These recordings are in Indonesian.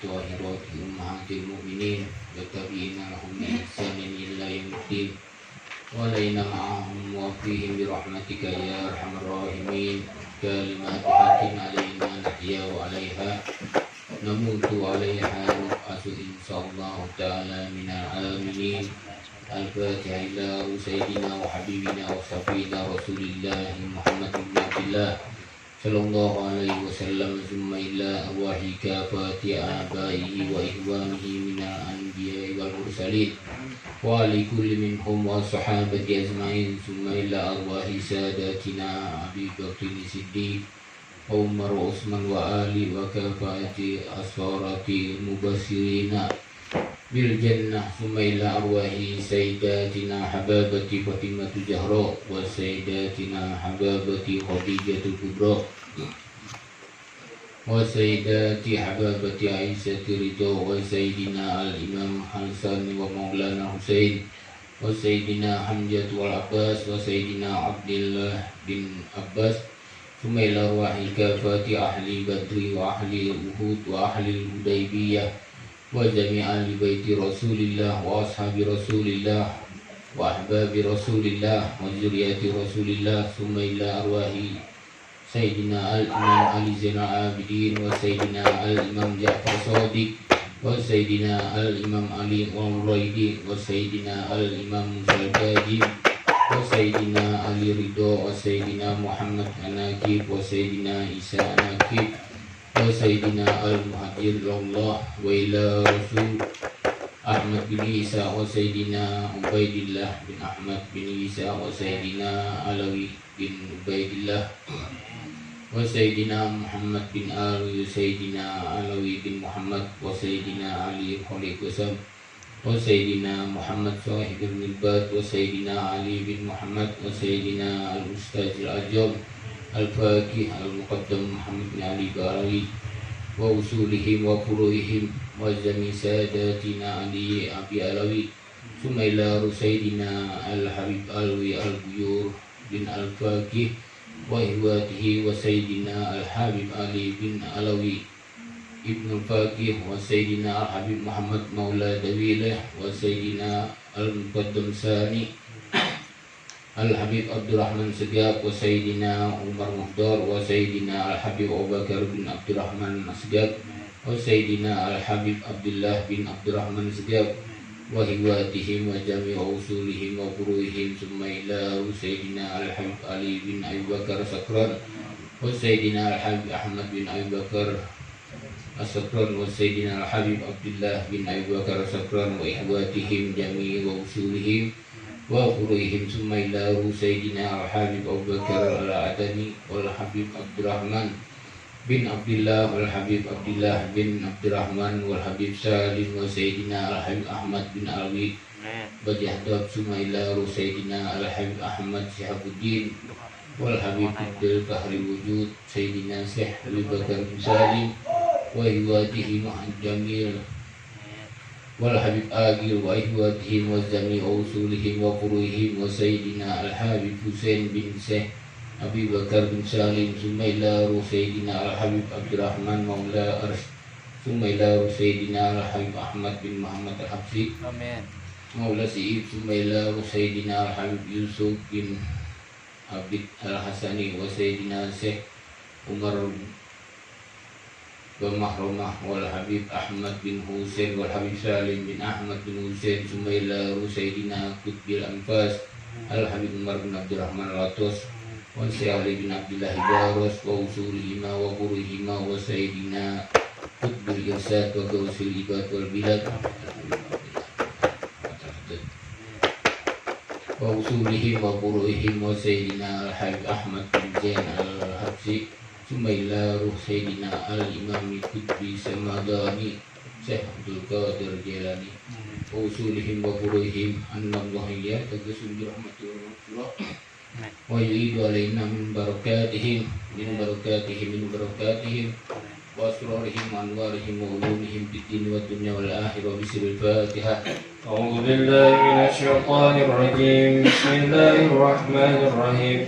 الطاهرات أمهات المؤمنين والتابعين لهم بإحسان إلى يوم الدين وعلينا معهم وفيهم برحمتك يا أرحم الراحمين كلمات حق علينا نحيا وعليها نموت عليها نبعث إن شاء الله تعالى من العاملين. الفاتحة إلى سيدنا وحبيبنا وشفينا رسول الله محمد بن عبد الله صلى الله عليه وسلم ثم إلى أرواح كافة آبائه وإخوانه من الأنبياء والمرسلين وعلى كل منهم والصحابة أجمعين ثم إلى أرواح ساداتنا أبي بكر الصديق عمر وعثمان وآل وكافة أسرة المبشرين بالجنة ثم إلى أرواح سيداتنا حبابة فاطمة الزهراء وسيداتنا حبابة خديجة الكبرى وسيدات حبابة عائشة رضا وسيدنا الإمام حسن ومولانا حسين وسيدنا حمزة والعباس وسيدنا عبد الله بن عباس ثم إلى أرواح كافة أهل بدر وأهل أحد وأهل الحديبية وجميع آل بيت رسول الله وأصحاب رسول الله وأحباب رسول الله وذرية رسول الله ثم إلى أرواح سيدنا الإمام علي زين العابدين وسيدنا الإمام جعفر صادق وسيدنا الإمام علي والريدي وسيدنا الإمام موسى الكاظم وسيدنا علي رضا وسيدنا محمد الناكب وسيدنا عيسى الناكب وسيدنا المهاجر الله وإلى رسول أحمد بن عيسى وسيدنا عبيد الله بن أحمد بن عيسى وسيدنا علوي بن عبيد الله وسيدنا محمد بن علي وسيدنا علوي بن محمد وسيدنا علي خليل قسم وسيدنا محمد صاحب المرباد وسيدنا علي بن محمد وسيدنا الأستاذ الأعظم الفاقه المقدم محمد بن علي بارلي ووصولهم وفروعهم وجميع ساداتنا علي أبي علوي ثم إلى سيدنا الحبيب علوي البيور بن الفاقه وإخواته وسيدنا الحبيب علي بن علوي ابن الفاقه وسيدنا الحبيب محمد مولى دويله وسيدنا المقدم ثاني الحبيب عبد الرحمن سجاب وسيدنا عمر مختار وسيدنا الحبيب أبو بكر بن عبد الرحمن سجاب وسيدنا الحبيب عبد الله بن عبد الرحمن سجاب وهواتهم وجميع أصولهم وفروعهم ثم إلى سيدنا الحبيب علي بن أبي بكر سكران وسيدنا الحبيب أحمد بن أبي بكر السكران وسيدنا الحبيب عبد الله بن أبي بكر سكران وإخواتهم جميع وأصولهم وفروعهم ثم إلى سيدنا الحبيب أبو بكر العدني والحبيب عبد الرحمن بن عبد الله والحبيب عبد الله بن عبد الرحمن والحبيب سالم وسيدنا الحبيب أحمد بن علي بجهداب ثم إلى سيدنا الحبيب أحمد شهاب الدين والحبيب عبد القهر الوجود سيدنا شيخ أبي بكر بن سالم وإخواته مع الجميع والحبيب آجر وإخواتهم وجميع أصولهم وفروعهم وسيدنا الحبيب حسين بن شيخ أبي بكر بن سالم ثم إلى سيدنا الحبيب عبد الرحمن مولى أرش ثم إلى سيدنا الحبيب أحمد بن محمد الحبسي مولى سيد ثم إلى سيدنا الحبيب يوسف بن عبد الحسني وسيدنا شيخ عمر ومحرمة والحبيب أحمد بن حسين والحبيب سالم بن أحمد بن حسين ثم إلى سيدنا قطب الأنفاس الحبيب عمر بن عبد الرحمن العطوس وسيدنا علي بن عبد الله باروس وأصولهما وفروعهما وسيدنا قطب الإرشاد وغوث العباد والبلاد وأصولهم وفروعهم وسيدنا الحبيب أحمد بن زين الحبسي ثم إلى روح سيدنا الإمام القطبي السمداني شيخ عبد القادر الجيلاني وأصولهم وفروعهم أن الله يتغشم برحمته والمغفرة ويعيد علينا من بركاتهم وأسرارهم وأنوارهم وعلومهم في الدين والدنيا والآخرة بسر الفاتحة. أعوذ بالله من الشيطان الرجيم. بسم الله الرحمن الرحيم.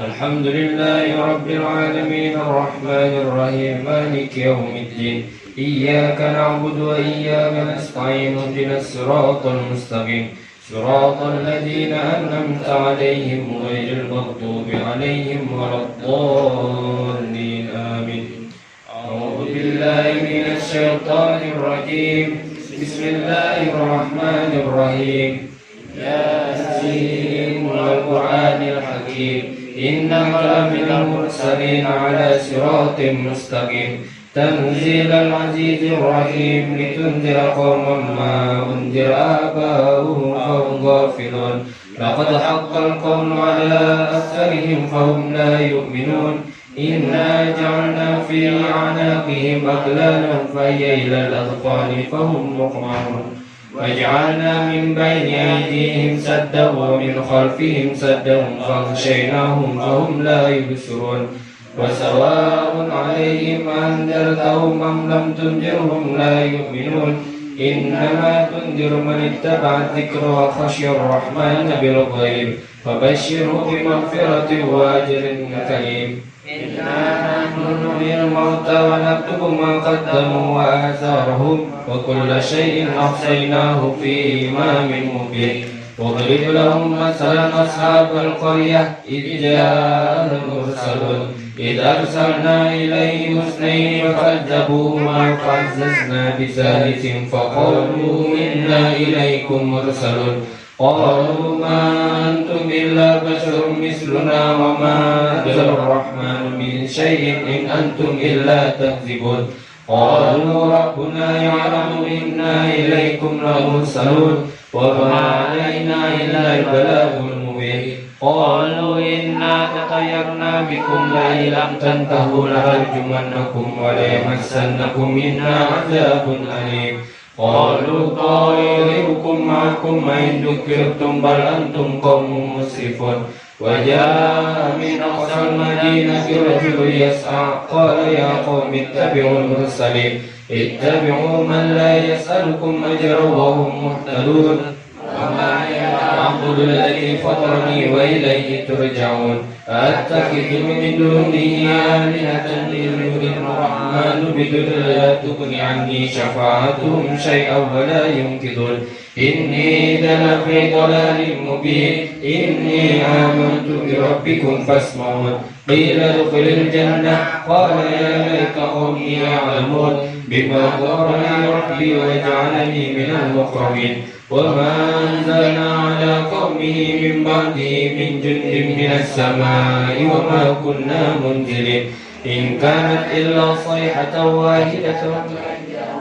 الحمد لله رب العالمين الرحمن الرحيم مالك يوم الدين إياك نعبد وإياك نستعين اهدنا الصراط المستقيم صراط الذين أنعمت عليهم غير المغضوب عليهم ولا الضالين آمين. أعوذ بالله من الشيطان الرجيم. بسم الله الرحمن الرحيم. ياسين والقرآن الحكيم إنك لمن المرسلين على صراط مستقيم تنزيل العزيز الرحيم لتنذر قوما ما أنذر آباؤهم فهم غافلون لقد حق القول على أكثرهم فهم لا يؤمنون إنا جعلنا في أعناقهم أغلالا فهي إلى الأذقان فهم مقمحون وجعلنا من بين أيديهم سدا ومن خلفهم سدا فاغشيناهم فهم لا يبصرون وسواء عليهم أنذرتهم أم لم تنذرهم لا يؤمنون إنما تنذر من اتبع الذكر وخشي الرحمن بالغيب فبشره بمغفرة وأجر كريم. إنا نحن نحيي الموتى ونكتب ما قدموا وآثارهم وكل شيء أحصيناه في إمام مبين. واضرب لهم مثلا أصحاب القرية إذ جاء المرسلون إذ أرسلنا إليهم اثنين فكذبوهما فعززنا بثالث فقالوا إنا إليكم مرسلون قالوا ما أنتم إلا بشر مثلنا وما أنزل الرحمن من شيء إن أنتم إلا تكذبون قالوا ربنا يعلم إنا إليكم لمرسلون وما علينا إلا البلاغ المبين. قالوا إنا تطيرنا بكم لئن لم تنتهوا لنرجمنكم وليمسنكم منا عذاب أليم. قالوا طائركم معكم إن ذكرتم بل أنتم قوم مسرفون. وجاء من أقصى المدينة رجل يسعى قال يا قوم اتبعوا المرسلين اتبعوا من لا يسألكم أجرا وهم مهتدون وما أعبد الذي فطرني وإليه ترجعون أتخذ من دونه آلهة إن يرد الرحمن بضر لا تغن عني شفاعتهم شيئا ولا ينقذون إني إذا لفي ضلال مبين. إني آمنت بربكم فاسمعون. قيل ادخل الجنة قال يا ليت قومي يعلمون بما غفر لي ربي وجعلني من المكرمين. وما أنزلنا على قومه من بعده من جند من السماء وما كنا منزلين إن كانت إلا صيحة واحدة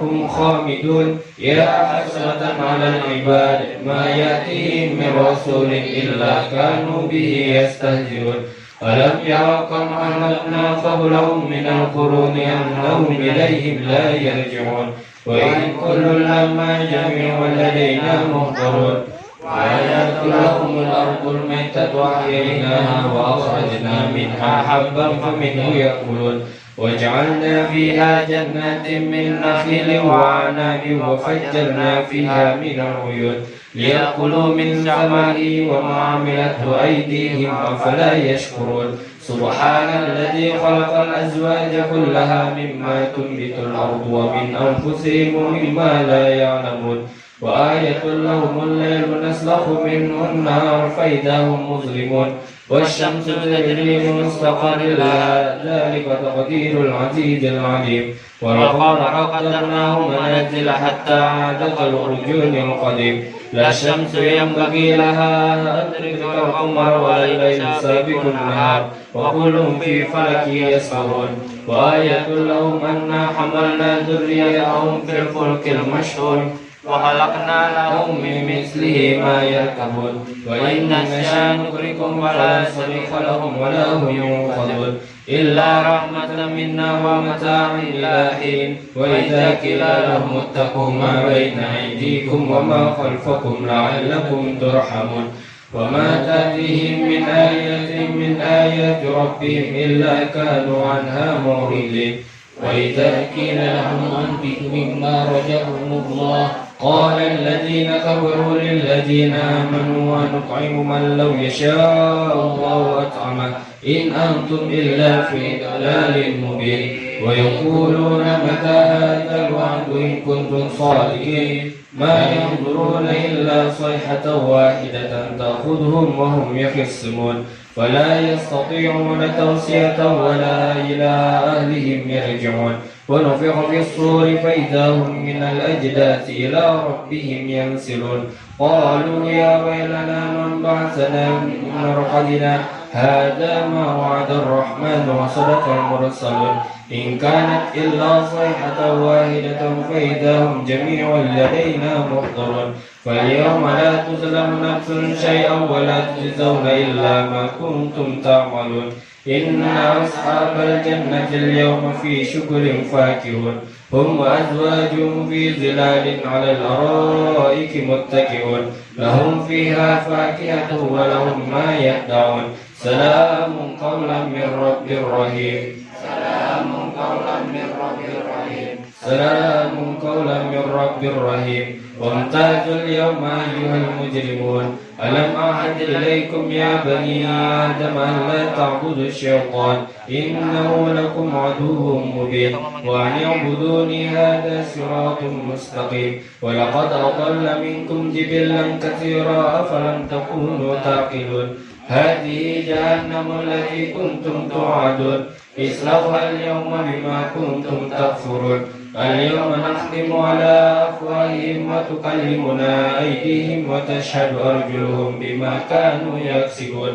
هم خامدون. يا حسرة على العباد ما يأتيهم من رسول إلا كانوا به يستهزئون. ألم يروا كم أهلكنا قبلهم من القرون أنهم إليهم لا يرجعون وإن كل لما جميع لدينا محضرون. وآيات لهم الأرض الميتة أحييناها وأخرجنا منها حبا فمنه يأكلون وجعلنا فيها جنات من نخيل وعناب وفجرنا فيها من العيون ليأكلوا من ثمره وما عملته أيديهم أفلا يشكرون. سبحان الذي خلق الأزواج كلها مما تنبت الأرض ومن أنفسهم ومما لا يعلمون. وآية لهم الليل نسلخ منه النهار فإذا هم مظلمون والشمس تجري لمستقر لها ذلك تقدير العزيز العليم. والقمر قدرناه منازل حتى عاد كالعرجون القديم. لا الشمس ينبغي لها أن تدرك القمر ولا الليل سابق النهار وكل في فلك يسبحون. وآية لهم أنا حملنا ذريتهم في الفلك المشحون وخلقنا لهم من مثله ما يركبون. وإن نشاء نغرقهم فلا صريخ لهم ولا هم ينقذون إلا رحمة منا ومتاع إلى حين. وإذا قيل لهم اتقوا ما بين أيديكم وما خلفكم لعلكم ترحمون. وما تأتيهم من آية من آيات ربهم إلا كانوا عنها معرضين. وإذا قيل لهم أنفقوا مما رزقهم الله قال الذين كفروا للذين آمنوا ونطعم من لو يشاء الله أطعمه إن أنتم إلا في ضلال مبين ويقولون متى هذا الوعد إن كنتم صادقين ما ينظرون إلا صيحة واحدة تأخذهم وهم يخصمون فلا يستطيعون توصية ولا إلى أهلهم يرجعون ونفخ في الصور فإذا هم من الأجداث إلى ربهم ينسلون قالوا يا ويلنا من بعثنا من مرقدنا هذا ما وعد الرحمن وصدق المرسلون إن كانت إلا صيحة واحدة فإذا هم جميع لدينا محضرون فاليوم لا تظلم نفس شيئا ولا تجزون إلا ما كنتم تعملون إن أصحاب الجنة اليوم في شكر فاكهون هم وأزواجهم في ظلال على الأرائك متكئون لهم فيها فاكهة ولهم ما يدعون سلام قولا من رب رحيم سلام قولا من رب رحيم سلام قولا من رب رحيم وامتازوا اليوم أيها المجرمون ألم أعهد إليكم يا بني آدم أن لا تعبدوا الشيطان إنه لكم عدو مبين وأن اعبدوني هذا صراط مستقيم ولقد أضل منكم جبلا كثيرا أفلم تكونوا تعقلون هذه جهنم التي كنتم توعدون اصلوها اليوم بما كنتم تكفرون اليوم نختم على أفواههم وتكلمنا أيديهم وتشهد أرجلهم بما كانوا يكسبون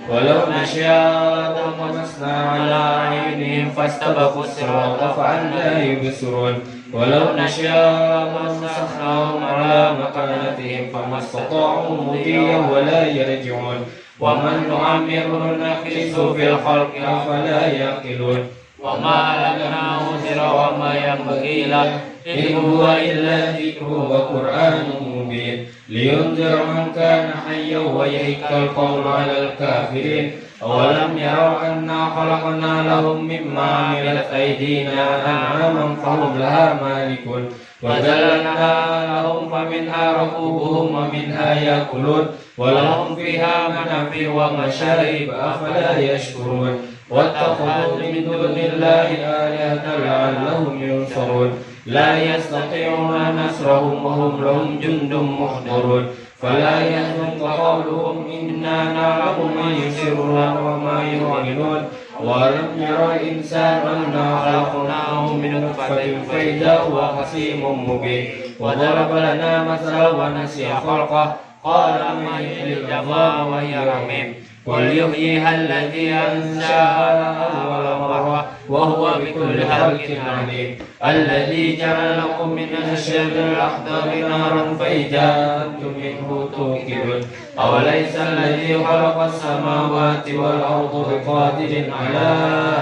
ولو نشاء طمسنا على أعينهم فاستبقوا الصراط فأنى يبصرون ولو نشاء مسخناهم على مكانتهم فما استطاعوا مضيا ولا يرجعون ومن نعمره نكسه في الخلق أفلا يعقلون وما لنا وزر وما ينبغي له إن هو إلا ذكر وقرآن مبين لينذر من كان حيا ويهك القول على الكافرين أولم يروا أنا خلقنا لهم مما عملت أيدينا أنعاما فهم لها مالكون وذللنا لهم فمنها ركوبهم ومنها يأكلون ولهم فيها منافع ومشارب أفلا يشكرون واتخذوا من دون الله آلهة لعلهم ينصرون لا يستطيعون نصرهم وهم لهم جند محضرون فلا يحزنك قولهم إنا نعلم ما يسرون وما يعلنون ولم ير الإنسان أنا خلقناه من نطفة فإذا هو خصيم مبين وضرب لنا مثلا ونسي خلقه قال من يحيي العظام وهي رميم قل يحييها الذي أنشأها أول مرة وهو بكل خلق عليم الذي جعل لكم من الشجر الأخضر نارا فإذا أنتم منه توقدون أوليس الذي خلق السماوات والأرض بقادر على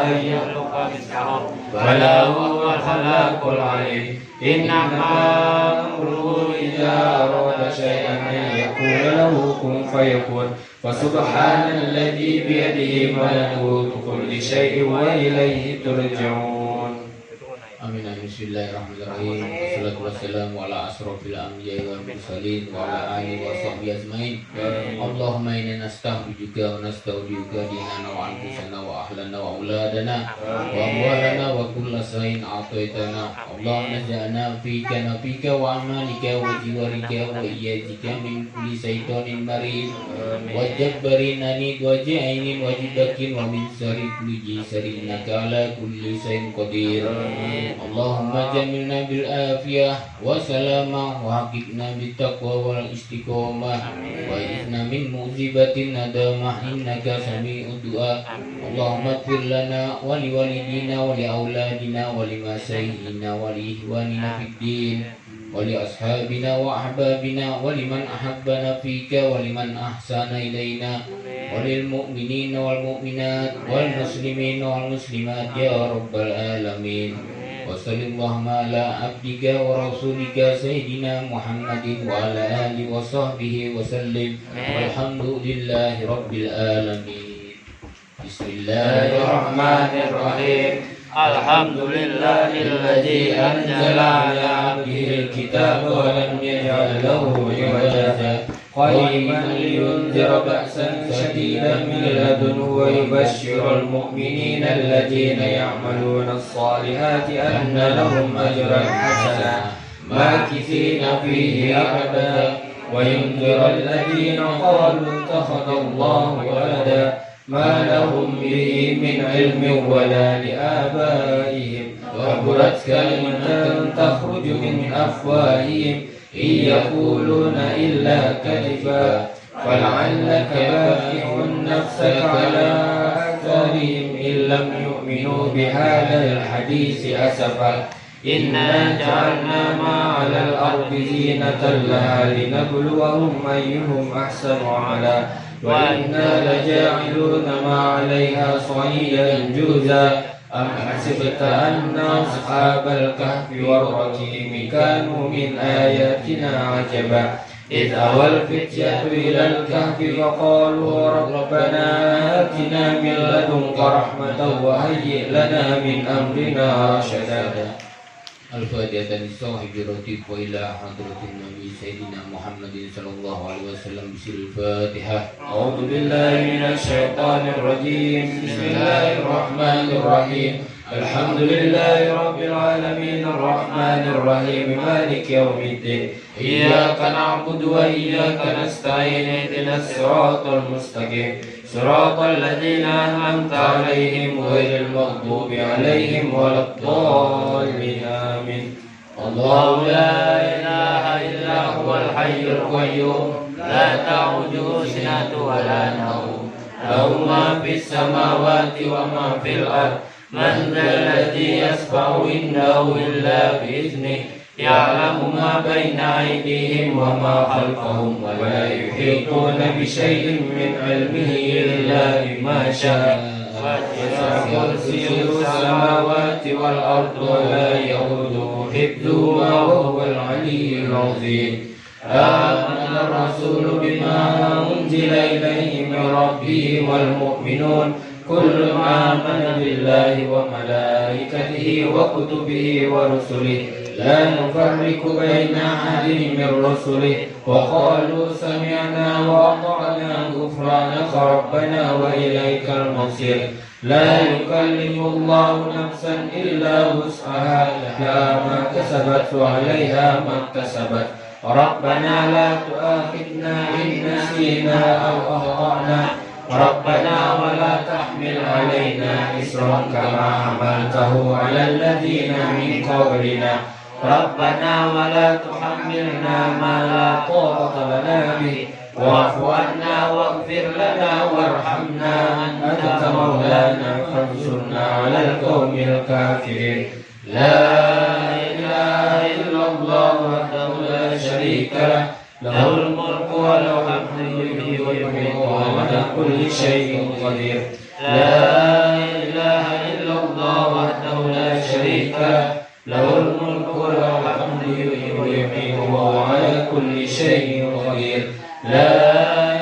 أن يخلق مثلهم بلى وهو الخلاق العليم إنما أمره إذا أراد شيئا أن يقول له كن فيكون فسبحان الذي بيده ملكوت كل شيء وإليه ترجعون. Amin. Bismillahirrahmanirrahim. Wassalatu wassalamu ala asrofil anbiya'i wal mursalin wa ala alihi wa sahbihi ajmain. Allahumma inna nasta'udzika wa nasta'udzika dinana wa anfusana wa ahlana wa auladana wa amwalana wa kulla shay'in a'taitana. Allahumma ja'alna fika nafika wa amalika wa jiwarika wa iyyatika min kulli syaitanir marid wa jabbarin anid wa ja'inin wa jidakin wa min syarri kulli jisarin innaka ala kulli syai'in qadir. Allahumma jamilna bil afiyah wa salamah wa haqiqna bit taqwa wal istiqomah wa idna min muzibatin nadamah innaka sami'ud du'a. Allahumma ighfir lana wa li walidina wa li auladina wa li masaihina wa li ihwanina fid din wa li ashabina wa ahbabina wa liman ahabbana fika wa liman ahsana ilaina wa lil mu'minina wal mu'minat wal muslimina wal muslimat ya rabbal alamin. Wa sallallahu ala abdika wa rasulika sayyidina Muhammadin wa ala alihi wa sahbihi wa sallim. Walhamdulillahi rabbil alamin. Bismillahirrahmanirrahim. Alhamdulillahilladzi anzala ala abdihi al-kitaba wa lam له عوجا قيما لينذر بأسا شديدا من لدنه ويبشر المؤمنين الذين يعملون الصالحات أن لهم أجرا حسنا ماكثين فيه أبدا وينذر الذين قالوا اتخذ الله ولدا ما لهم به من علم ولا لآبائهم كبرت كلمة تخرج من أفواههم إن يقولون إلا كذبا فلعلك باخع نفسك على آثارهم إن لم يؤمنوا بهذا الحديث أسفا إنا جعلنا ما على الأرض زينة لها لنبلوهم أيهم أحسن عملا وإنا لجاعلون ما عليها صعيدا جرزا أم حسبت أن أصحاب الكهف والرقيم كانوا من آياتنا عجبا إذ أوى الفتية إلى الكهف فقالوا ربنا آتنا من لدنك رحمة وهيئ لنا من أمرنا رشدا. Al-Fatihah lillahi birratib wa ila hadratin Nabi Sayyidina Muhammadin sallallahu alaihi wasallam bisil Fatihah. A'udzu billahi minasy syaithanir rajim. Bismillahirrahmanirrahim. Alhamdulillahi rabbil alamin arrahmanir rahim maliki yaumiddin. Iyyaka na'budu wa iyyaka nasta'in ihdinas siratal mustaqim. Siratal ladzina an'amta 'alaihim ghairil maghdubi 'alaihim waladdallin. Amin. Allahu la ilaha illa huwal hayyul qayyum la ta'khudhuhu sinatun wa la nawm. Lahu ma fis samawati wa ma fil ardh. Man dzalladzi yashfa'u indahu illa bi'iznihi ya'lamu ma baina aydihim wa ma khalfahum wa la yuhituna bi shay'in min 'ilmihi illa bima sha'a wasi'a kursiyyuhu samawati wal ardi wa la yahuduhu hifdhuhuma wa huwal 'aliyyul 'azim. Amana ar-rasulu bima unzila ilayhi min rabbihi wal mu'minun kullu amana billahi wa malaikatihi wa kutubihi wa rusulihi la nufarriqu baina ahadin min rusulihi wa qalu sami'na wa ata'na ghufranaka rabbana wa ilaikal masir. La yukallifu Allahu nafsan illa wus'aha laha ma kasabat wa 'alayha ma kasabat. Rabbana la tu'akhidna in nasina aw akhtana. ربنا ولا تحمل علينا إصرا كما حملته على الذين من قبلنا ربنا ولا تحملنا ما لا طاقة لنا به واعف عنا واغفر لنا وارحمنا أنت مولانا فانصرنا على القوم الكافرين. لا إله إلا الله وحده لا شريك له له الملك وله الحمد يحيي ويميت وهو على كل شيء قدير. لا إله إلا الله وحده لا شريك له له الملك وله الحمد يحيي ويميت وهو على كل شيء قدير. لا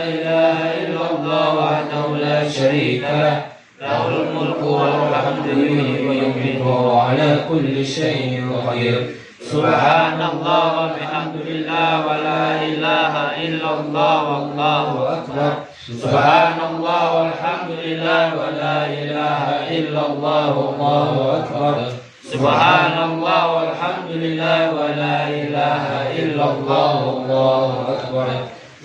إله إلا الله وحده لا شريك له له الملك وله الحمد يحيي ويميت وهو على كل شيء قدير. Subhanallah wa bihamdillah wa la ilaha illallah wallahu akbar. Subhanallah walhamdulillah wa la ilaha illallah wallahu akbar. Subhanallah walhamdulillah wa la ilaha illallah wallahu akbar.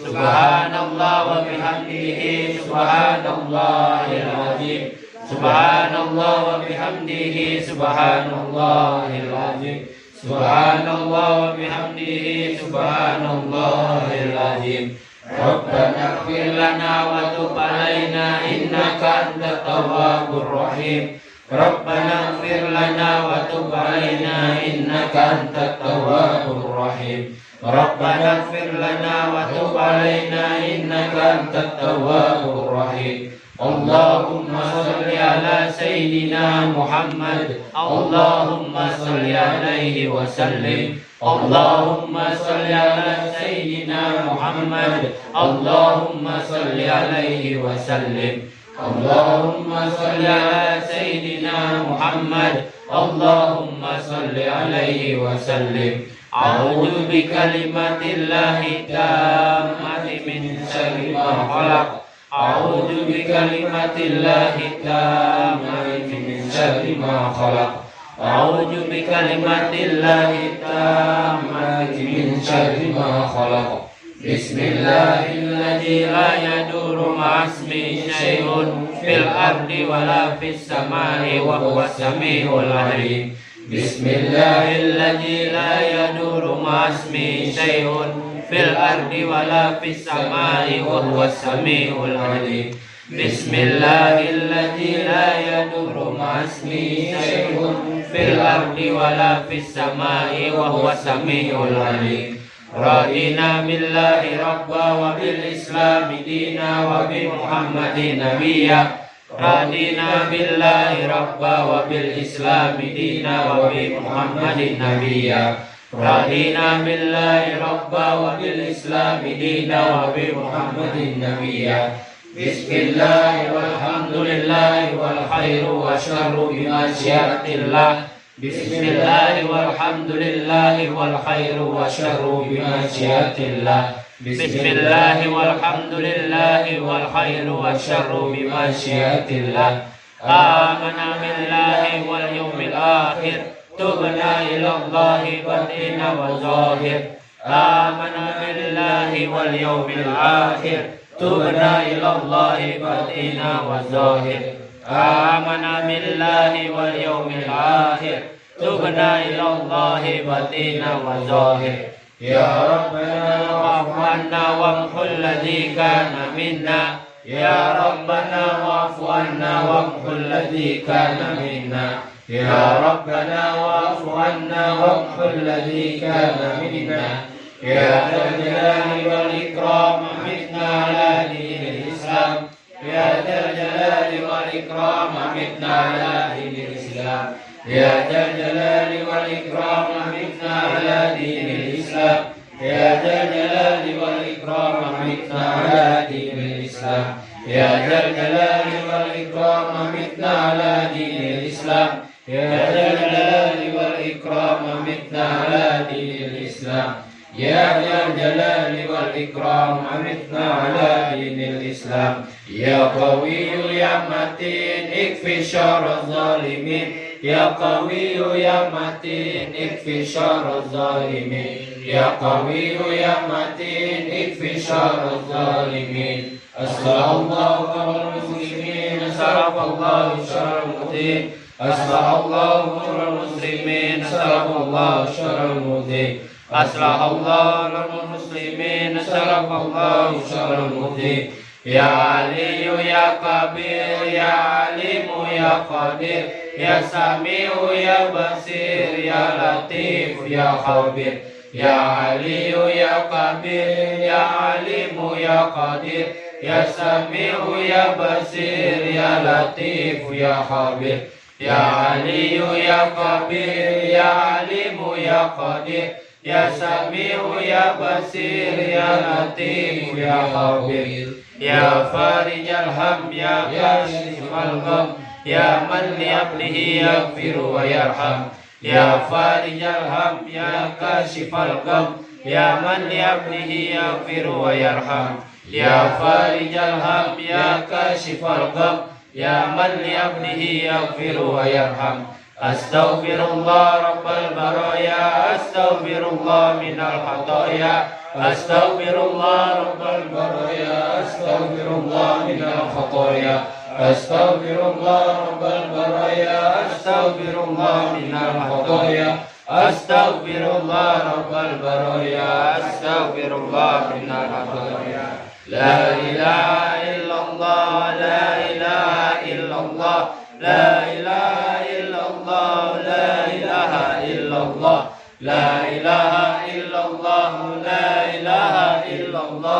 Subhanallah wa bihamdihi subhanallahil azim. Subhanallah wa bihamdihi subhanallahil azim. Subhanallah wa bihamdihi subhanallahil azim. Rabbana ighfir lana wa tub alaina innaka antat tawwabur rahim. Rabbana ighfir lana wa tub alaina innaka antat tawwabur rahim. Rabbana ighfir lana wa tub alaina innaka antat tawwabur rahim. Allahumma salli ala Sayyidina Muhammad. Allahumma salli alaihi wa sallim. Allahumma salli ala Sayyidina Muhammad. Allahumma salli alaihi wa sallim. Allahumma salli ala Sayyidina Muhammad. Allahumma salli alaihi wa sallim. A'udzu bikalimatillahi tammati min syarri ma khalaq. A'udzu bikalimatillahi tammati min syarri ma khalaq. A'udzu bikalimatillahi tammati min syarri ma khalaq. Bismillahilladzi la yadurru ma'asmihi syai'un fil ardi wala fis samai wa huwas samiul 'alim. Bismillahilladzi la yadurru ma'asmihi syai'un fil ardi wala fis samai wa huwas samiul 'alim. Bismillahilladzi la yadurru ma'asmihi syai'un fil ardi wala fis samai wa huwas samiul 'alim. Radina billahi rabba wa bil islami dina wa bi muhammadin nabiyya. Radina billahi rabba wa bil islami dina wa bi muhammadin nabiyya. Radina billahi rabba wa bil islami dina wa bi muhammadin nabiyya. Bismillah walhamdulillah wal khairu wa syarru bi masyiatillah. Bismillah walhamdulillah wal khairu wa syarru bi masyiatillah. Bismillah walhamdulillah wal khairu wa syarru bi masyiatillah. Amanna billahi wal yawmil akhir. Tubna ilallahi batina wa zahir. Amanna billahi wal yawmil akhir. Tubna ilallahi batina wa zahir. Amanna billahi wal yawmil akhir. Tubna ilallahi batina wa zahir. Ya Rabbana wa'fu anna wamhul ladzi kana minna. Ya Rabbana wa'fu anna wamhul ladzi kana minna. Ya Rabbana wa'fu anna wamhul ladzi kana minna. Ya Dzal Jalali wal Ikram amitna ala dinil Islam. Ya Dzal Jalali wal Ikram amitna ala dinil Islam. Ya Dzal Jalali wal Ikram amitna ala dinil Islam. Ya Dzal Jalali wal Ikram amitna ala dinil Islam. Ya Dzal Jalali wal Ikram amitna ala dinil Islam. Ya Dzal Jalali wal Ikram amitna ala dinil Islam. Ya Dzal Jalali wal Ikram amitna ala dinil Islam. Ya Qawiyyu ya Matin ikfi syarra zalimin. Ya Qawiyyu ya Matin ikfi syarra zalimin. Ya Qawiyyu ya Matin ikfi syarra zalimin. Assallallahu alal muslimin sarafallahu syarral mudin. Assallallahu alal muslimin sarafallahu syarral mudin. Assallallahu alal muslimin sarafallahu syarral mudin. Ya Aliyu ya Kabir, ya Alimu ya Qadir, ya Sami'u ya Basir, ya Latif ya Khabir. Ya Aliyu ya Kabir, ya Alimu ya Qadir, ya Sami'u ya Basir, ya Latif ya Khabir. Ya Aliyu ya Kabir, ya Alimu ya Qadir, ya Sami'u ya Basir, ya Latif ya Khabir. Ya Farijal Ham, ya Kashifal Gham, ya man li abdihi yaghfiru wa yarham. Ya Farijal Ham, ya Kashifal Gham, ya man li abdihi yaghfiru wa yarham. Ya Farijal Ham, ya Kashifal Gham, ya man li abdihi yaghfiru wa yarham. Astaghfirullah rabbal baraya, astaghfirullah minal khataya. Astaghfirullah rabbal baraya, astaghfirullah minal khataya. Astaghfirullah rabbal baraya, astaghfirullah minal khataya. Astaghfirullah rabbal baraya, astaghfirullah minal khataya. La ilaha illallah, la ilaha illallah, la ilaha illallah, la ilaha illallah, la ilaha illallah, la ilaha illallah,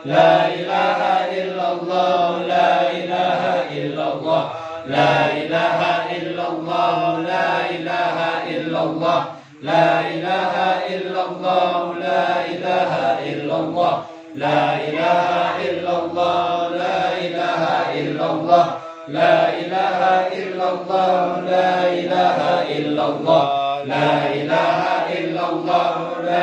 la ilaha illallah, la ilaha illallah, la ilaha illallah, la ilaha illallah, la ilaha illallah, la ilaha illallah, la ilaha illallah, la ilaha illallah. La ilaha illallah, la ilaha illallah, la ilaha illallah, la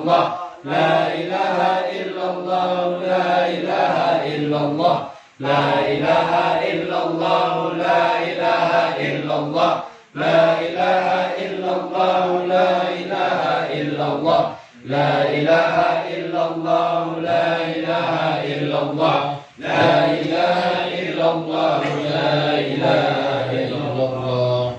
الله لا إله إلا الله لا إله إلا الله لا إله إلا الله لا إله إلا الله لا إله إلا الله لا إله إلا الله لا إله إلا الله لا إله إلا الله لا إله إلا الله لا إله إلا الله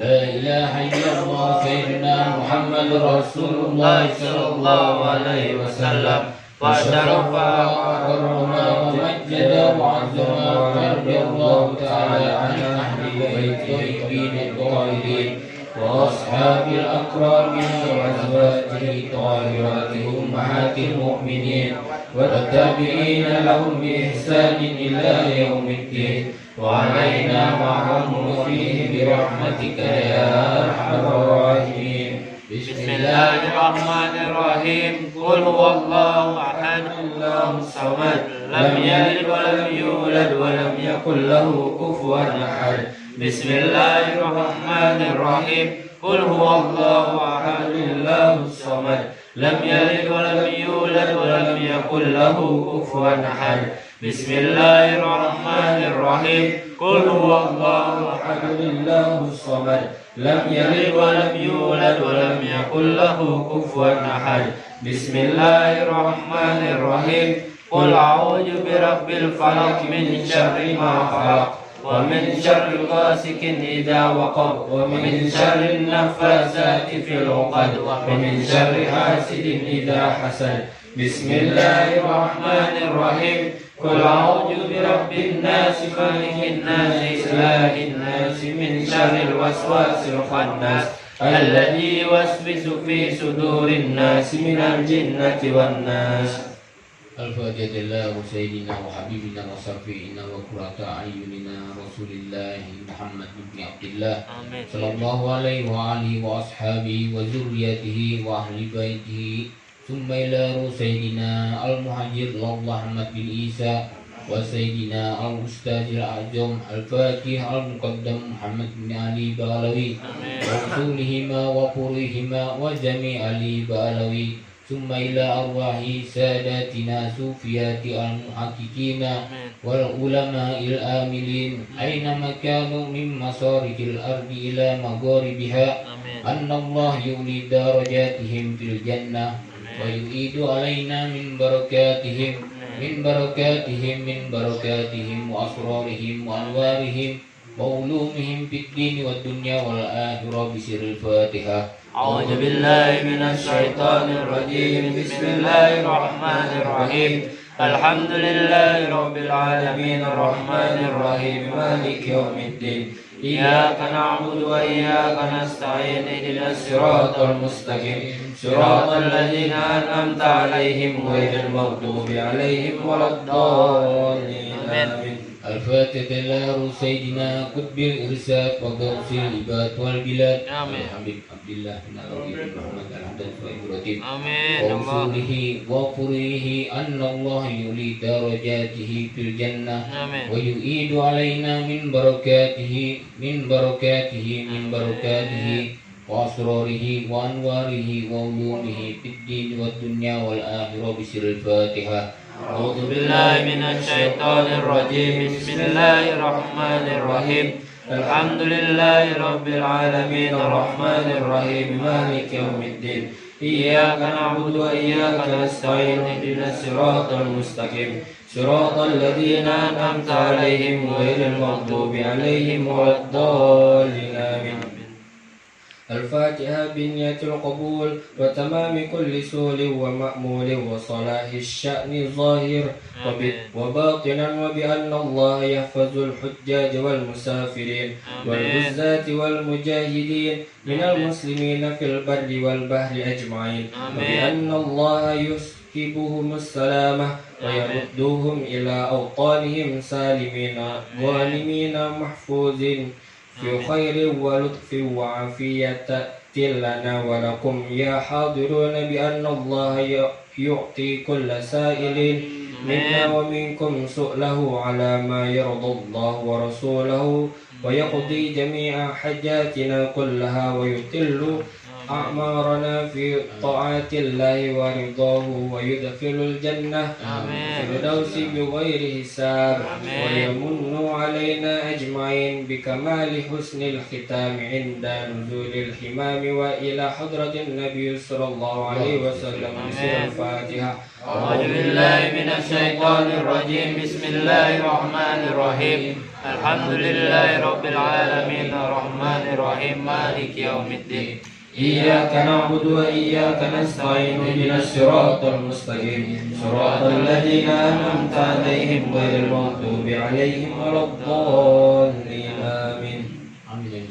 لا إله إلا الله سيدنا محمد رسول الله صلى الله عليه وسلم وشرف وكرم ومجد وعظم ورضي الله تعالى عن أهل بيت الطيبين الطاهرين وأصحاب الأكرمين وأزواجه الطاهرات أمهات المؤمنين والتابعين لهم بإحسان إلى يوم الدين وعلينا معهم فيه برحمتك يا أرحم الراحمين. بسم الله الرحمن الرحيم قل هو الله أحد الله الصمد لم يلد ولم يولد ولم يكن له كفوا أحد. بسم الله الرحمن الرحيم قل هو الله أحد الله الصمد لم يلد ولم يولد ولم يكن له كفوا أحد. بسم الله الرحمن الرحيم قل هو الله أحد الله الصمد لم يلد ولم يولد ولم يكن له كفوا أحد. بسم الله الرحمن الرحيم قل أعوذ برب الفلق من شر ما خلق ومن شر غاسق إذا وقب ومن شر النفاثات في العقد ومن شر حاسد إذا حسد. بسم الله الرحمن الرحيم قل أعوذ برب الناس مالك الناس إله الناس من شر الوسواس الخناس الذي يوسوس في صدور الناس من الجنة والناس. الفاتحة لله سيدنا وحبيبنا وشفيعنا وقرة أعيننا رسول الله محمد بن عبد الله صلى الله عليه وآله وأصحابه وذريته وأهل بيته ثم إلى سيدنا المهاجر الله محمد بن عيسى وسيدنا الأستاذ الأعظم الفاتح المقدم محمد بن علي بغلوي ورسولهما وقريهما وجميع علي بغلوي ثم إلى أرواح ساداتنا صوفيات المحققين والعلماء الآملين أينما كانوا من مشارق الأرض إلى مغاربها أن الله يولي درجاتهم في الجنة ويعيد علينا من بركاتهم وأسرارهم وأنوارهم وعلومهم في الدين والدنيا والآخرة بسر الفاتحة. أعوذ بالله من الشيطان الرجيم بسم الله الرحمن الرحيم الحمد لله رب العالمين الرحمن الرحيم مالك يوم الدين إياك نعبد وإياك نستعين اهدنا الصراط المستقيم صراط الذين أنعمت عليهم غير المغضوب عليهم ولا الضالين آمين. الفاتحة إلى سيدنا قطب الإرشاد وغوث العباد والبلاد حبيب عبد الله بن الربيع محمد الحمد وإبراهيم ورسوله وقريه أن الله يولي درجاته في الجنة ويعيد علينا من بركاته وأسراره وأنواره وعلومه في الدين والدنيا والآخرة بسر الفاتحة. أعوذ بالله من الشيطان الرجيم بسم الله الرحمن الرحيم الحمد لله رب العالمين الرحمن الرحيم مالك يوم الدين إياك نعبد وإياك نستعين اهدنا الصراط المستقيم صراط الذين أنعمت عليهم غير المغضوب عليهم ولا الضالين آمين. الفاتحة بنية القبول وتمام كل سول ومأمول وصلاح الشأن الظاهر وباطنا وبأن الله يحفظ الحجاج والمسافرين والعزاة والمجاهدين من المسلمين في البر والبحر أجمعين وبأن الله يسكبهم السلامة ويردوهم إلى أوطانهم سالمين غانمين محفوظين في خير ولطف وعافية لنا ولكم يا حاضرون بأن الله يعطي كل سائل منا ومنكم سؤله على ما يرضى الله ورسوله ويقضي جميع حاجاتنا كلها ويطل أعمارنا في طاعة الله ورضاه ويدخل الجنة الفردوس بغير حساب ويمن علينا أجمعين بكمال حسن الختام عند نزول الحمام وإلى حضرة النبي صلى الله عليه وسلم بسر الفاتحة. أعوذ بالله من الشيطان الرجيم. بسم الله الرحمن الرحيم. الحمد لله رب العالمين الرحمن الرحيم مالك يوم الدين. إياك نعبد وإياك نستعين اهدنا الصراط المستقيم صراط الذين أنعمت عليهم غير المغضوب عليهم ولا الضالين آمين.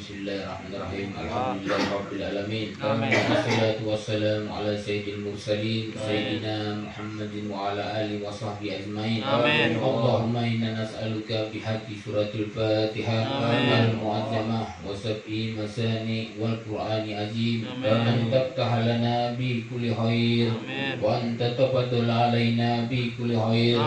Bismillahirrahmanirrahim. Alhamdulillahirabbil alamin. Wassalatu wassalamu ala sayyidil mursalin sayyidina Muhammadin wa ala alihi wa sahbihi ajmain. Amin. Allahumma inna nas'aluka bihaqqi suratul Fatihah al-mu'azzamah wa sab'i masani wal Qur'ani azim an taftaha lana bi kulli khair wa an tatafaddal alaina bi kulli khair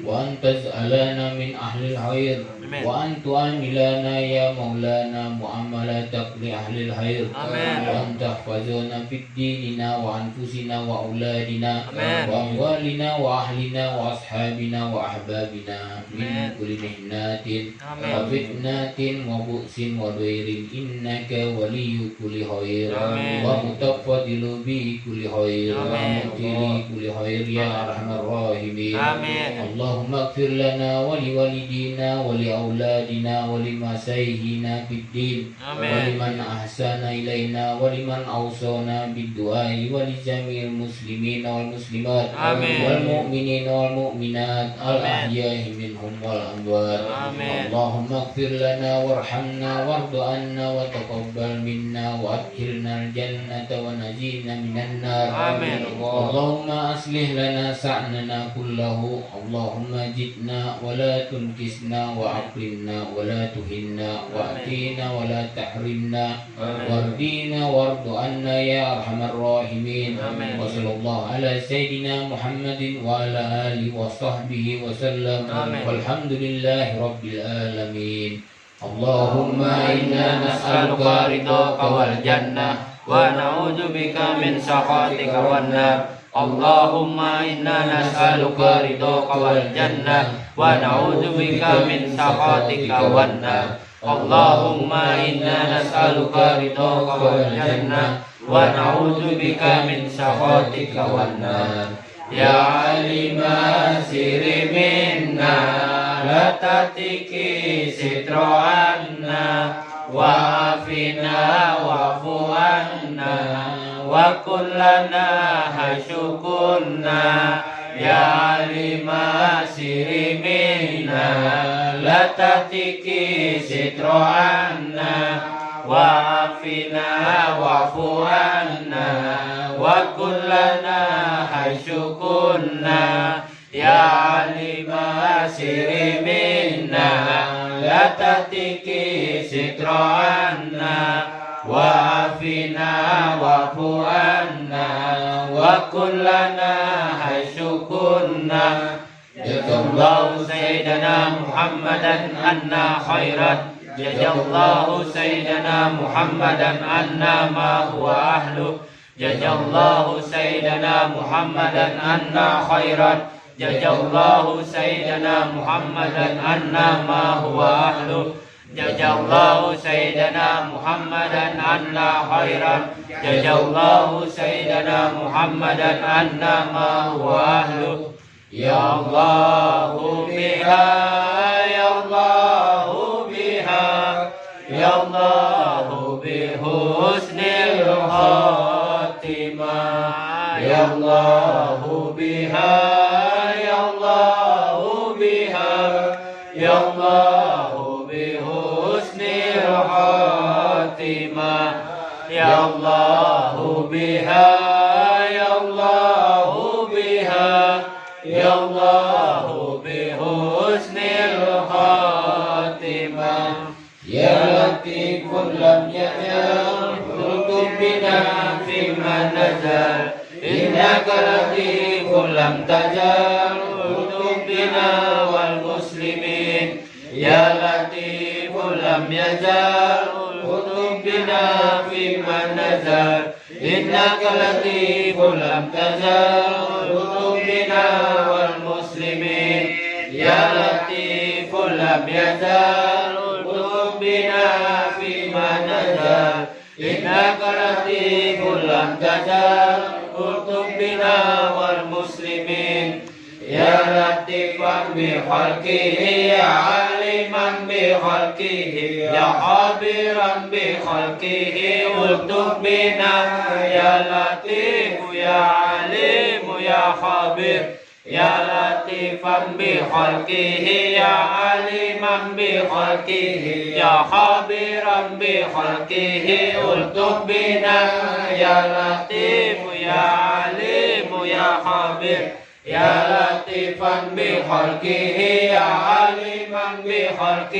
wa an taj'alana min ahli al-khair wa an tu'amilana ya maulana mu'amalat li ahli al-khair wa an tahfazuna fid dinina wa anfusina wa auladina wa amwalina wa ahlina wa ashabina wa ahbabina min kulli mihnatin wa fitnatin wa bu'sin wa dhairin innaka waliyyu kulli khair wa mutaffadilu bi kulli khair wa mu'tili kulli khair ya arhamar rahimin. Allahumma ighfir lana wa li walidina wa li auladina wa li masayhina fid din wa liman ahsana ilaina wa liman awsana bid du'ai wa li jami'il muslimin wal muslimat wal mu'minin wal mu'minat al ahya'i minhum wal amwat. Allahumma ighfir lana warhamna warda anna wa taqabbal minna wa adkhilna al jannata wa najina minan nar. Allahumma aslih lana sa'nana kullahu. Allahumma jidna wa la tunkisna wa akrimna wa la tuhinna wa atina wa la tahrimna wardina wardu anna ya arhamar rahimin. Wa sallallahu ala sayyidina Muhammadin wa ala alihi wa sahbihi wa sallam walhamdulillahi rabbil alamin. Allahumma inna nas'aluka ridhaka wal jannah wa na'udzubika min sakhatika wan nar. Allahumma inna nas'aluka ridhaka wal jannah wa na'udzubika min sakhatika wan nar. Allahumma inna nas'aluka ridhaka wal jannah wa na'udzubika min sakhatika wan nar. Ya alima sirri minna la tatiki sitra anna wa afina wa'fu anna wa kullana hasyukunna. Ya alima sirri minna la tatiki sitra anna wa afina wa'fu anna wa kullana hasyukunna. Ya alima sirri minna la tatiki sitra anna wa afina wa'fu anna wa kullana hasyukunna. Jazallahu sayyidana Muhammadan anna khairat. Jazallahu sayyidana Muhammadan anna ma huwa ahlu. Jazallahu sayyidana Muhammadan anna khairat. Jazallahu sayyidana Muhammadan anna ma huwa ahlu. Jazallahu sayyidana Muhammadan anna khairan. Jazallahu sayyidana Muhammadan anna ma huwa ahlu. Ya Allahu biha, ya Allahu biha, ya Allahu bi husnil khatimah. Ya Allahu biha, ya Allahu biha, ya Allahu bi husnil khatimah. Ya Allahu biha, ya Allahu biha, ya Allahu bi husnil khatimah. Ya Latifun lam ya'yam bina fi man nazal. Innaka Latifun lam tajal bina wal muslimin. Ya Latifun lam yazal بنا فيما نزل إنك لطيف لم تزل الطف بنا والمسلمين يا لطيف لم يزل الطف بنا فيما نزل إنك لطيف لم تزل الطف بنا والمسلمين يا لطيفا بخلقه يا عليما بخلقه يا خبيرا بخلقه الطف بنا يا لطيف يا عليم يا خبير يا لطيفا بخلقه يا عليما بخلقه يا خبيرا بخلقه الطف بنا يا لطيف يا عليم يا خبير يا لطيفا بخلقه يا عليما بخلقه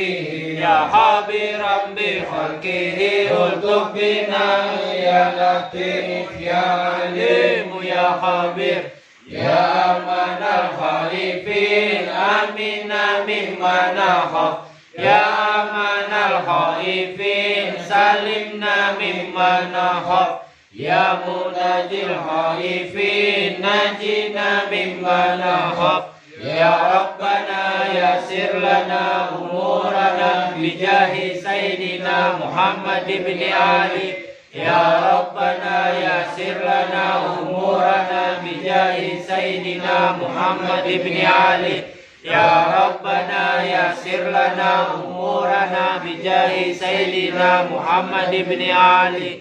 يا خبيرا بخلقه الطف بنا يا لطيف يا عليم يا خبير يا أمن الخائفين آمنا مما نخاف يا أمن الخائفين سلمنا مما نخاف يا مناجي الخائفين نجينا مما نخاف يا ربنا يسر لنا أمورنا بجاه سيدنا محمد بن علي يا ربنا يسر لنا أمورنا بجاه سيدنا محمد بن علي يا ربنا يسر لنا أمورنا بجاه سيدنا محمد بن علي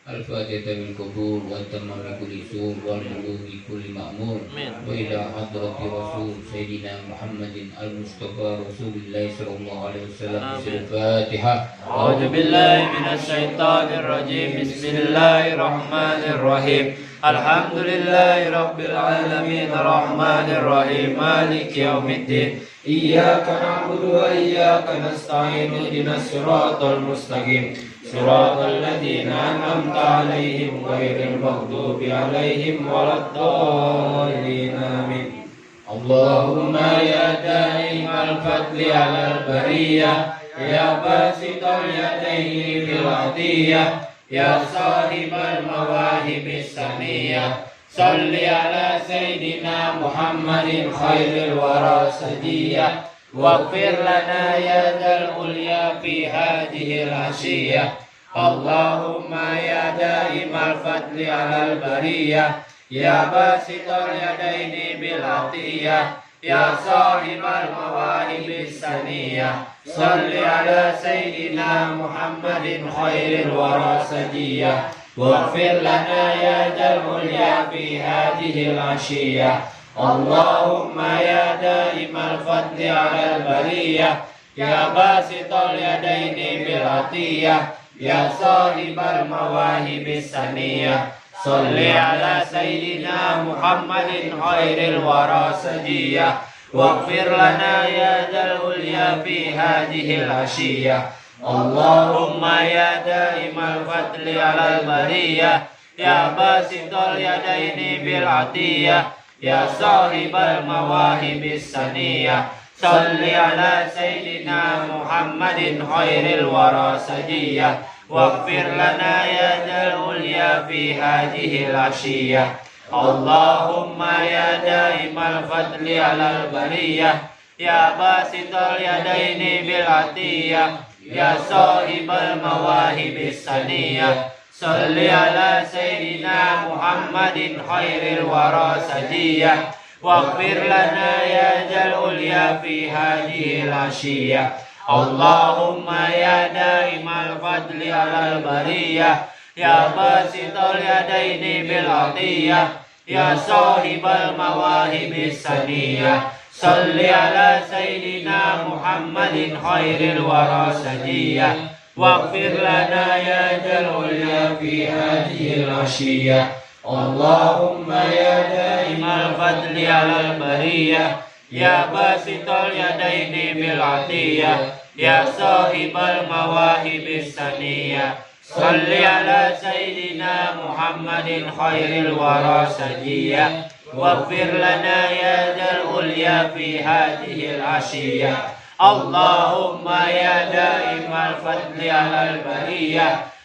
الفاتحة بالقبول والتمام بكل سوء والملوك بكل مأمور وإلى حضرة رسول سيدنا محمد المصطفى رسول الله صلى الله عليه وسلم الفاتحة. أعوذ بالله من الشيطان الرجيم بسم الله الرحمن الرحيم الحمد لله رب العالمين الرحمن الرحيم مالك يوم الدين إياك نعبد وإياك نستعين اهدنا الصراط المستقيم صراط الذين أنعمت عليهم غير المغضوب عليهم ولا الضالين آمين. اللهم يا دائم الفضل على البرية يا باسط اليدين بالعطية يا صاحب المواهب السمية صل على سيدنا محمد خير الورى سجية واغفر لنا يا ذا العليا في هذه العشية. اللهم يا دائم الفضل على البرية يا باسط اليدين بالعطية يا صاحب المواهب السنية صل على سيدنا محمد خير الورى سجية واغفر لنا يا ذا العليا في هذه العشية. اللهم يا دائم الفضل على البرية يا باسط اليدين بالعطية يا صاحب المواهب السنية صل على سيدنا محمد خير الورى سجية واغفر لنا يا ذا العليا في هذه العشية. اللهم يا دائم الفضل على البرية يا باسط اليدين بالعطية يا صاحب المواهب السنية صل على سيدنا محمد خير الورى سجية واغفر لنا يا ذا العليا في هذه العشية. اللهم يا دائم الفضل على البرية يا باسط اليدين بالعطية يا صاحب المواهب السنية صل على سيدنا محمد خير الورى سجية واغفر لنا يا ذا العليا في هذه العشية. اللهم يا دائم الفضل على البرية يا باسط اليدين بالعطية يا صاحب المواهب السنية صل على سيدنا محمد خير الورى سجية واغفر لنا يا ذا العليا في هذه العشية. اللهم يا دائم الفضل على البرية يا باسط اليدين بالعطية يا صاحب المواهب السنية صل على سيدنا محمد خير الورى سجية واغفر لنا يا ذا العليا في هذه العشية. اللهم يا دائم الفضل على البرية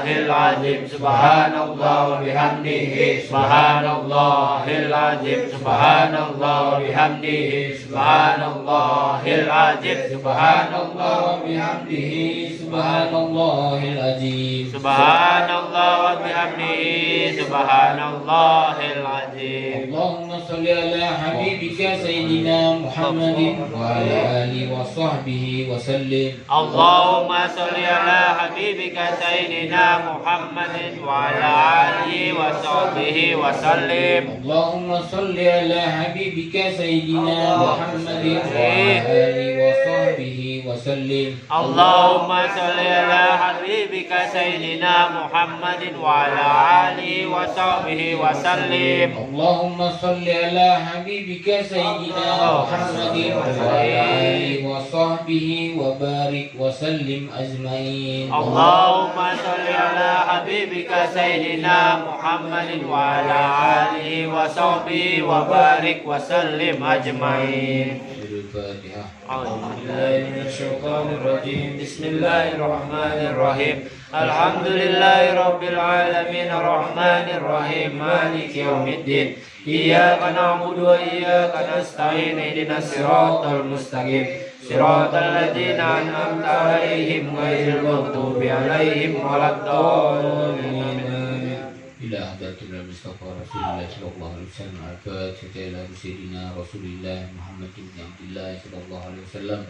Subhanallahil azim. Subhanallah wa bihamdihi. Subhanallahil azim. Subhanallah wa bihamdihi. Subhanallahil azim. Subhanallah wa bihamdihi. Subhanallahil azim. Subhanallah wa bihamdihi. Subhanallahil azim. Allahumma salli ala habibika sayyidina Muhammadin wa ala alihi wa sahbihi wa sallim. Allahumma salli ala habibika sayyidina Muhammadin wa ala alihi wa sahbihi wa sallim. Allahumma salli ala habibika sayyidina Muhammadin wa ala alihi wa sahbihi wa sallim. Allahumma salli ala habibika sayyidina Muhammadin wa ala alihi wa sahbihi wa sallim. Allahumma salli ala habibika sayyidina Muhammadin wa ala alihi wa sahbihi wa barik wa sallim ajmain. Allahumma salli ala habibika sayyidina Muhammadin wa ala alihi wa sahbihi wa barik wa sallim ajmain. Al-Fatihah. A'udzubillahi minasyaitonir rajim. Bismillahirrahmanirrahim. Alhamdulillahi rabbil alamin arrahmanir rahim maliki yaumiddin. Iyyaka na'budu wa iyyaka nasta'in ihdinas siratal mustaqim. Siratal ladzina an'amta 'alaihim ghairil maghdubi 'alaihim waladdallin. Ila hadratil Mustafa Rasulullah sallallahu alaihi wasallam. Al-Fatihah ila Sayyidina Rasulillah Muhammad bin Abdullah sallallahu alaihi wasallam.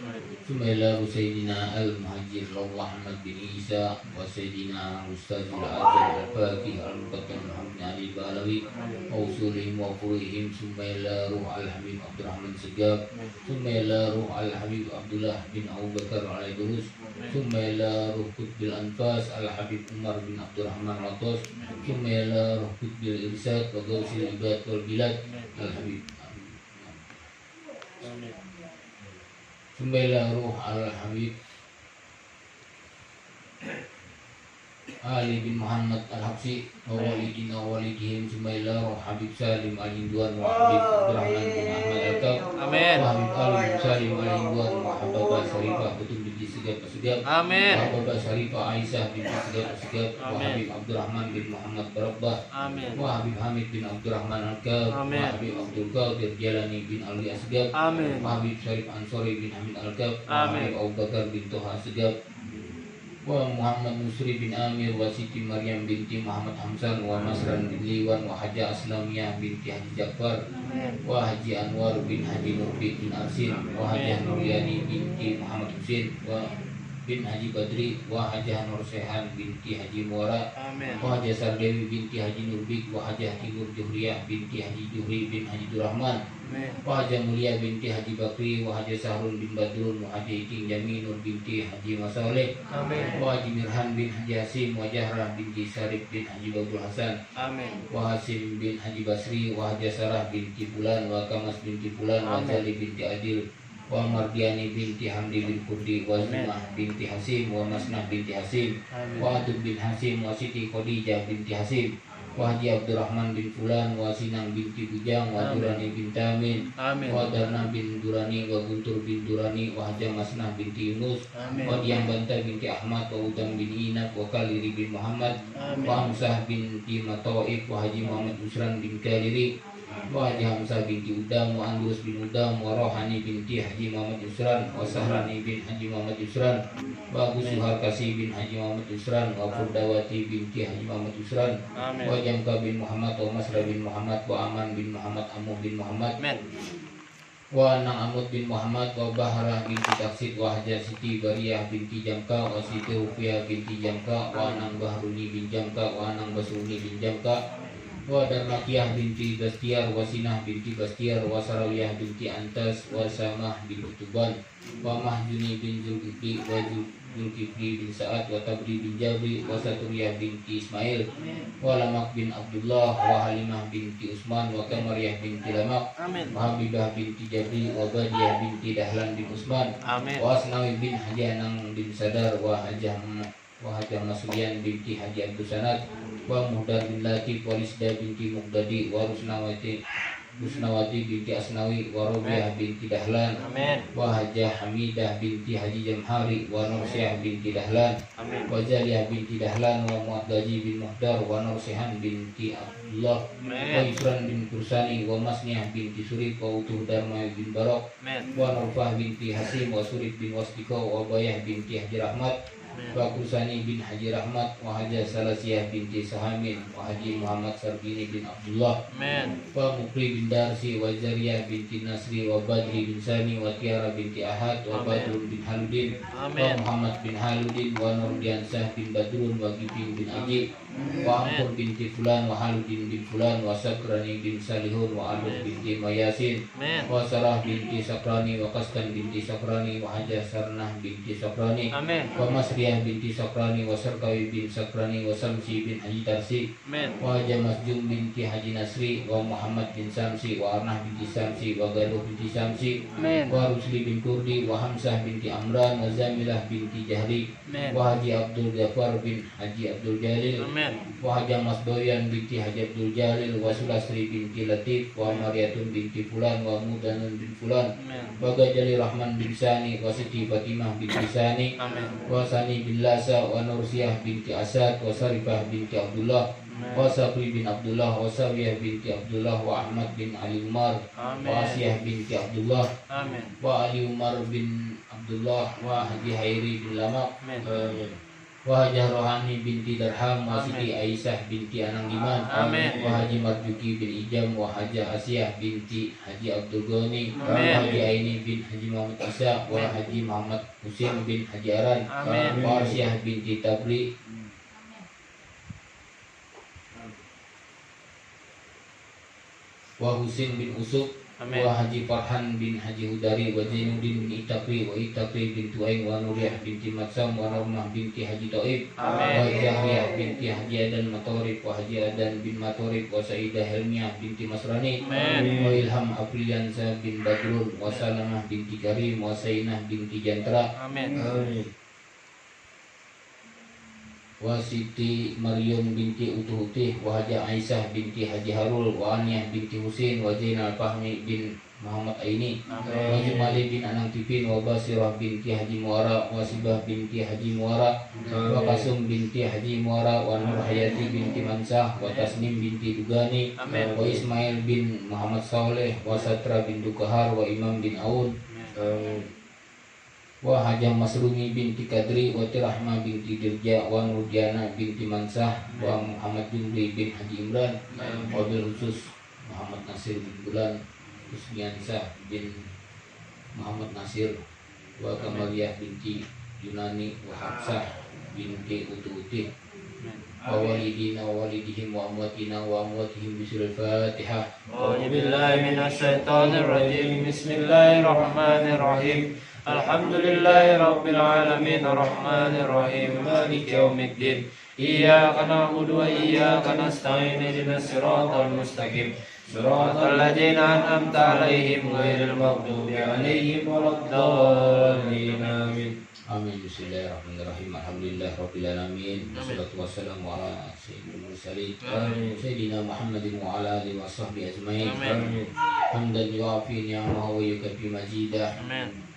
Thumma ila Sayyidina Al-Muhajir Muhammad bin Isa wa Sayyidina Ustaz Al-Azhar Al-Faqih Al-Muqaddam Muhammad Ali Balawi wa usulihim wa furuhim. Thumma ila Ruh Al-Habib Abdurrahman Segaf. Thumma ila Ruh Al-Habib Abdullah bin Abu Bakar Al-Idrus. Thumma ila Ruh Qutbil Anfas Al-Habib Umar bin Abdurrahman Latos. Thumma ila Ruh Qutbil Irsad wa Gausil Ibad wal Bilad Al-Habib. Thumma ila Ruh Al-Habib Ali bin Muhammad Al-Habsi wa walidina wa walidihim. Thumma ila Ruh Habib Salim Al-Hinduan wa Habib Abdurrahman bin Ahmad Al-Kab. Amin. Wa Habib Ali bin Salim Al-Hinduan wa Habibah Syarifah Kutub binti Segaf Segaf. Amin. Wa Habibah Syarifah Aisyah binti Segaf Segaf. Wa Amin. Habib Abdurrahman bin Muhammad Barabbah. Amin. Wa Habib Hamid bin Abdurrahman Al-Kab. Amin. Wa Habib Abdul Qadir Jalani bin Ali Asgaf. Amin. Wa Habib Syarif Ansori bin Hamid Al-Kab. Wa Amin. Habib Abu Bakar bin Toha Segaf. Wa Muhammad Nusri bin Amir wa Siti Maryam binti Muhammad Hamsan wa Masran bin Liwan wa Haja Aslamiyah binti Haji Ja'far wa Haji Anwar bin Haji Nurbi bin Arsin wa Haji Nuryani binti Muhammad Husin wa bin Haji Badri wa Haji Nur Sehan binti Haji Muara Amin. wa Haji Sardewi binti Haji Nurbik wa Haji Timur Juhriyah binti Haji Juhri bin Haji Durrahman wa Haji Mulia binti Haji Bakri wa Haji Sahrul bin Badrun wa Haji Iking Jaminur binti Haji Masaleh Amin. wa Haji Mirhan bin Haji Hasim wa Jahrah binti Sarif bin Haji Babul Hasan Amin. wa Hasim bin Haji Basri wa Haji Sarah binti Fulan wa Kamas binti Fulan wa Amin. Zali binti Adil wa Mardiani binti Hamdi bin Kurdi wa Zumah binti Hasim wa Masnah binti Hasim Amin. wa Atub bin Hasim wa Siti Khadijah binti Hasim wa Haji Abdurrahman bin Fulan wa Sinang binti Bujang wa Amin. Durani bin Tamin Amin. wa Darna bin Durani wa Guntur bin Durani wa Haja Masnah binti Yunus Amin. wa Diang Banta binti Ahmad wa Utang bin Inab wa Kaliri bin Muhammad Amin. wa Hamzah binti Mataif wa Haji Muhammad Usran bin Kaliri wa Haji Hamzah binti Udam wa Andrus bin Udam wa Rohani binti Haji Muhammad Usran wa Sahrani bin Haji Muhammad Usran wa Abu Suhar Kasih bin Haji Muhammad Usran wa Furdawati binti Haji Muhammad Usran Amin. wa Jamka bin Muhammad wa Masra bin Muhammad wa Aman bin Muhammad Amuh bin Muhammad Amin. wa Nang Amud bin Muhammad wa Bahrah binti Taksid wa Haja Siti Bariyah binti Jamka wa Siti Rufiah binti Jamka wa Nang Bahruni bin Jamka wa Nang Basruni bin Jamka wa Darmakiyah binti Bastiar wa Sinah binti Bastiar wa Sarawiyah binti Antas wa Samah bin Utuban wa Mahjuni bin Zulkifli wa Zulkifli bin Sa'ad wa Tabri bin Jabri wa Saturiyah binti Ismail wa Lamak bin Abdullah wa Halimah binti Usman wa Kamariyah binti Lamak Amin. wa Habibah binti Jabri wa Badiyah binti Dahlan bin Usman Amin. wa Asnawi bin Haji Anang bin Sadar wa Hajah Masulian binti Haji Abdul Sanad wa Muhdar bin Latif wa Lisda binti Muqdadi wa Rusnawati Busnawati binti Asnawi wa Rabiah binti Dahlan Amin. wa Hajah Hamidah binti Haji Jamhari wa Nursyah binti Dahlan Amin. wa Jaliyah binti Dahlan wa Mu'addaji bin Muhdar wa Nursihan binti Abdullah wa Amin. Ifran bin Kursani wa Masniah binti Surip wa Utuh Dharma bin Barok Amin. wa Nurfah binti Hasim wa Surip bin Wasdiko wa Bayah binti Haji Rahmat wa Kursani bin Haji Rahmat wa Hajah Salasiyah binti Sahamin wa Haji Muhammad Sarbini bin Abdullah Amin. wa Mukri bin Darsi wa Zariyah binti Nasri wa Badri bin Sani wa Tiara binti Ahad wa Amin. Badrun bin Haludin wa Amin. Muhammad bin Haludin wa Nurdiansah bin Badrun wa Gipin bin Ajib wa Ampur binti Fulan wa Haludin bin Fulan wa Sakrani bin Salihun wa Alus binti Mayasin Amin. wa Sarah binti Sakrani wa Kastan binti Sakrani wa Hajah Sarnah binti Sakrani Amin. wa Masriyah binti Sakrani wa Sarkawi bin Sakrani wa Samsi bin Haji Tarsi Amin. wa Hajah Masjum binti Haji Nasri wa Muhammad bin Samsi wa Arnah binti Samsi wa Galuh binti Samsi Amin. wa Rusli bin Kurdi wa Hamzah binti Amran wa Zamilah binti Jahri Amin. wa Haji Abdul Jafar bin Haji Abdul Jalil Amin. wa Hajah Masdoyan binti Haji Abdul Jalil wa Sulasri binti Latif wa Maryatun binti Fulan wa Mudanun bin Fulan Amin. wa Gajali Rahman bin Sani wa Siti Fatimah binti Sani Amin. wa Sani bin Lasa wa Nursiyah binti Asad wa Sarifah binti Abdullah wa Sabri bin Abdullah wa Sawiyah binti Abdullah wa Ahmad bin Ali Umar wa Asiyah binti Abdullah Amin. wa Ali Umar bin Abdullah wa Haji Hairi bin Lamak Amin. wa Hajah Rohani binti Darham wa Amin. Siti Aisyah binti Anang Diman Amin. wa Haji Marjuki bin Ijam wa Hajah Asiyah binti Haji Abdul Ghani wa Amin. Haji Aini bin Haji Muhammad Isa wa Haji Muhammad Husin bin Haji Aran Amin. wa Arsyah binti Tabri wa Husin bin Usuk Amin. wa Haji Farhan bin Haji Hudari wa Zainuddin bin Itakri wa Itakri bin Tuaing wa Nuriyah binti Matsam wa Normah binti Haji Taib wa Amin. Jahriyah binti Haji Adan Matorib wa Haji Adan bin Matorib wa Saidah Helmiah binti Masrani Amin. wa Ilham Apriliansa bin Badrun wa Salamah binti Karim wa Sainah binti Jantra Amin. wa Siti Maryam binti Utuhutih wa Haji Aisyah binti Haji Harul wa Aniyah binti Husin wa Zainal Fahmi bin Muhammad Aini wa Jumali bin Anang Tipin wa Basirah binti Haji Muara wa Sibah binti Haji Muara wa Kasum binti Haji Muara wa Nur Hayati binti Mansah wa Tasnim binti Dugani Amin. wa Ismail bin Muhammad Saleh wa Satra bin Dukahar wa Imam bin Aun wa Hajah Masrumi binti Kadri wa Tirahma binti Dirja wa Nurdiana binti Mansah wa Muhammad Jumri bin Haji Imran wa bil khusus Muhammad Nasir bin Bulan Husniansah bin Muhammad Nasir wa Kamaliyah binti Yunani wa Hafsah binti Ututi wa walidina wa walidihim wa amwatina wa amwatihim bisuril Fatihah. أعوذ بالله من الشيطان الرجيم بسم الله الرحمن الرحيم الحمد لله رب العالمين الرحمن الرحيم مالك يوم الدين إياك نعبد وإياك نستعين اهدنا الصراط المستقيم صراط الذين أنعمت عليهم غير المغضوب عليهم ولا الضالين آمين. Amin. Bismillahirrahmanirrahim. Alhamdulillah rabbil alamin. Wassalatu wassalamu ala sayyidil mursalin. Sayyidina Muhammadin wa ala alihi wa sahbihi ajmain. Hamdan yuafi ni'amahu wa yukafi majidah. Amin.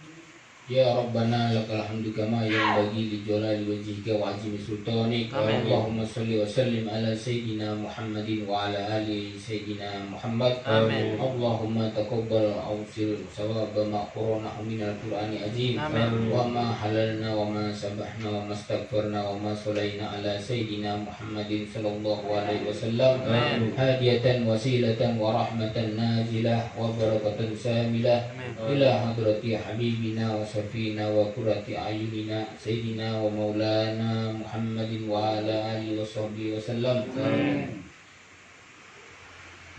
Ya Rabbana lakal hamdu kama yanbaghi li jalali wajhika wa azimi sultanik. Amin. Allahumma salli wa sallim ala sayyidina Muhammadin wa ala ali sayyidina Muhammad. Amin. Allahumma taqabbal awsir sawaba ma qaranahu min al-Qur'ani azim. Amin. Wa ma halalna wa ma sabahna wa ma astaghfarna wa ma sallaina ala sayyidina Muhammadin sallallahu alaihi wasallam. Amin. Hadiyatan wasilatan wa rahmatan nazilah wa barakatan samilah ila hadrati habibina wa safina wa qurrati ayunina sayyidina wa maulana Muhammadin wa ala alihi wa sahbihi wa sallam.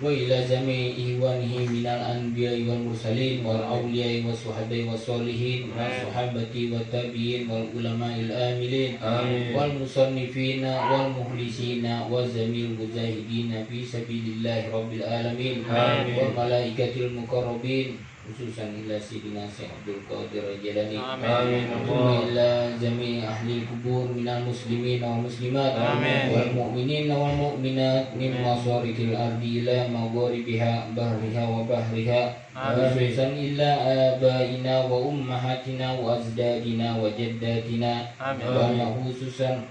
Wa ila jami'i ihwanihi minal anbiya'i wal mursalin wal awliya'i was suhada'i was solihin wa sahabati wa tabi'in wal ulama'il amilin wal musannifina wal muhlisina wa zamil mujahidina fi sabilillahi rabbil alamin wal malaikatil muqarrabin khususan ila Sayyidina Syekh Abdul Qadir Al-Jilani. Amin. Ila jami ahli kubur minal muslimin wal muslimat wal mu'minin wal mu'minat min masarikil ardi ila magharibiha bahriha wa bahriha. Khususan ila abaina wa ummahatina wa azdadina wa jaddatina. Wa khususan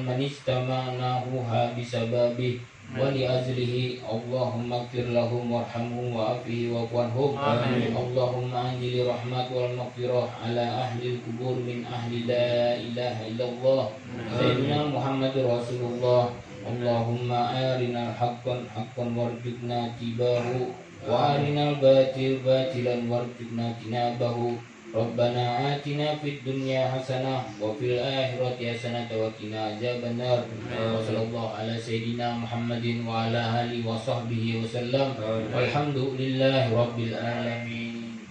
man istama'nahu bisababih wa li azlihi. Allahumma ighfir lahum warhamhum wa afihi wa anhum. Allahumma anjili rahmat wal maghfirah ala ahli kubur min ahli la ilaha illallah Sayyidina Muhammadur Rasulullah. Allahumma arinal haqqan haqqan warzuqna tibahu wa arinal batil batilan warzuqna tinabahu. Rabbana atina fid dunya hasanah wa fil akhirati hasanah wa qina adzabannar. Wa sallallahu ala sayyidina Muhammadin wa ala alihi wa sahbihi wa sallam. Walhamdulillahi rabbil alamin.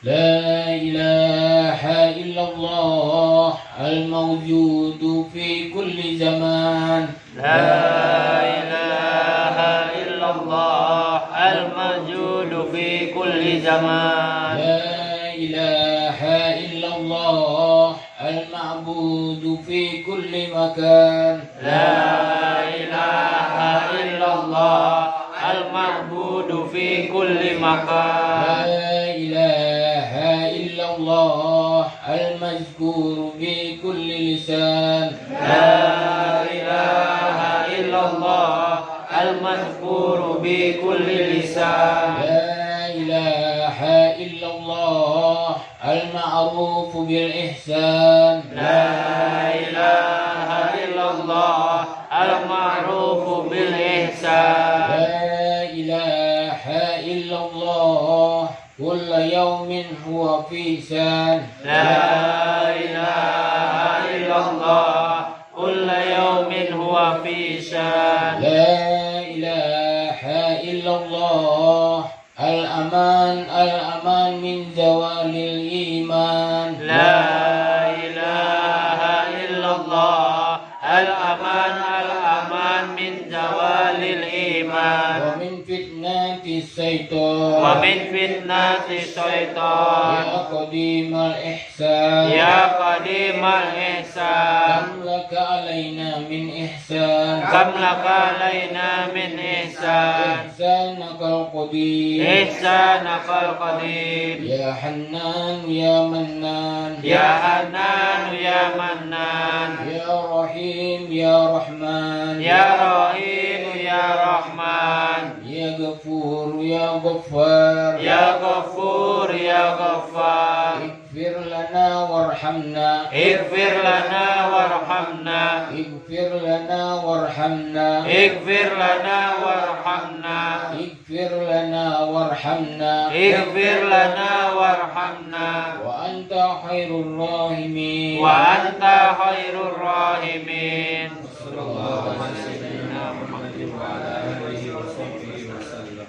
La ilaha illallah al-mawjudu fi kulli zaman. La ilaha illallah al-mawjudu fi kulli zaman. La ilaha illallah al-ma'budu fi kulli makan. La ilaha illallah al-ma'budu fi kulli makan. La ilaha illallah al-mazkuru bi kulli lisan. La ilaha illallah al-mazkuru bi kulli lisan. La ilaha illallah al-ma'rufu bil ihsan. La ilaha illallah al-ma'rufu bil ihsan. La ilaha illallah kulla yawmin huwa fi san. La ilaha illallah kulla yawmin huwa fi shan. La ilaha illallah al-aman min zawalil iman. La ilaha illallah al-aman min zawalil iman. Wa min fitnati syaitan. Wa min fitnati syaitan. Ya qadimal ihsan. Ya qadimal ihsan. Kam laka alaina min ihsan. Kam laka alaina min ihsan. Ihsanakal qadim. Ihsanakal qadim. Ya Hannan ya Mannan. Ya Hanan ya Mannan. Ya Rahim ya Rahman. Ya Rahim ya Rahman. Ya Ghafur ya Ghaffar. Ya Ghafur ya Ghaffar. Ighfir lana warhamna. Ighfir lana warhamna. Ighfir lana warhamna. Ighfir lana warhamna. Ighfir lana warhamna. Ighfir lana warhamna. Wa anta khairur rahimin. Wa anta khairur rahimin. Sallallahu alaihi wa alihi wasallam.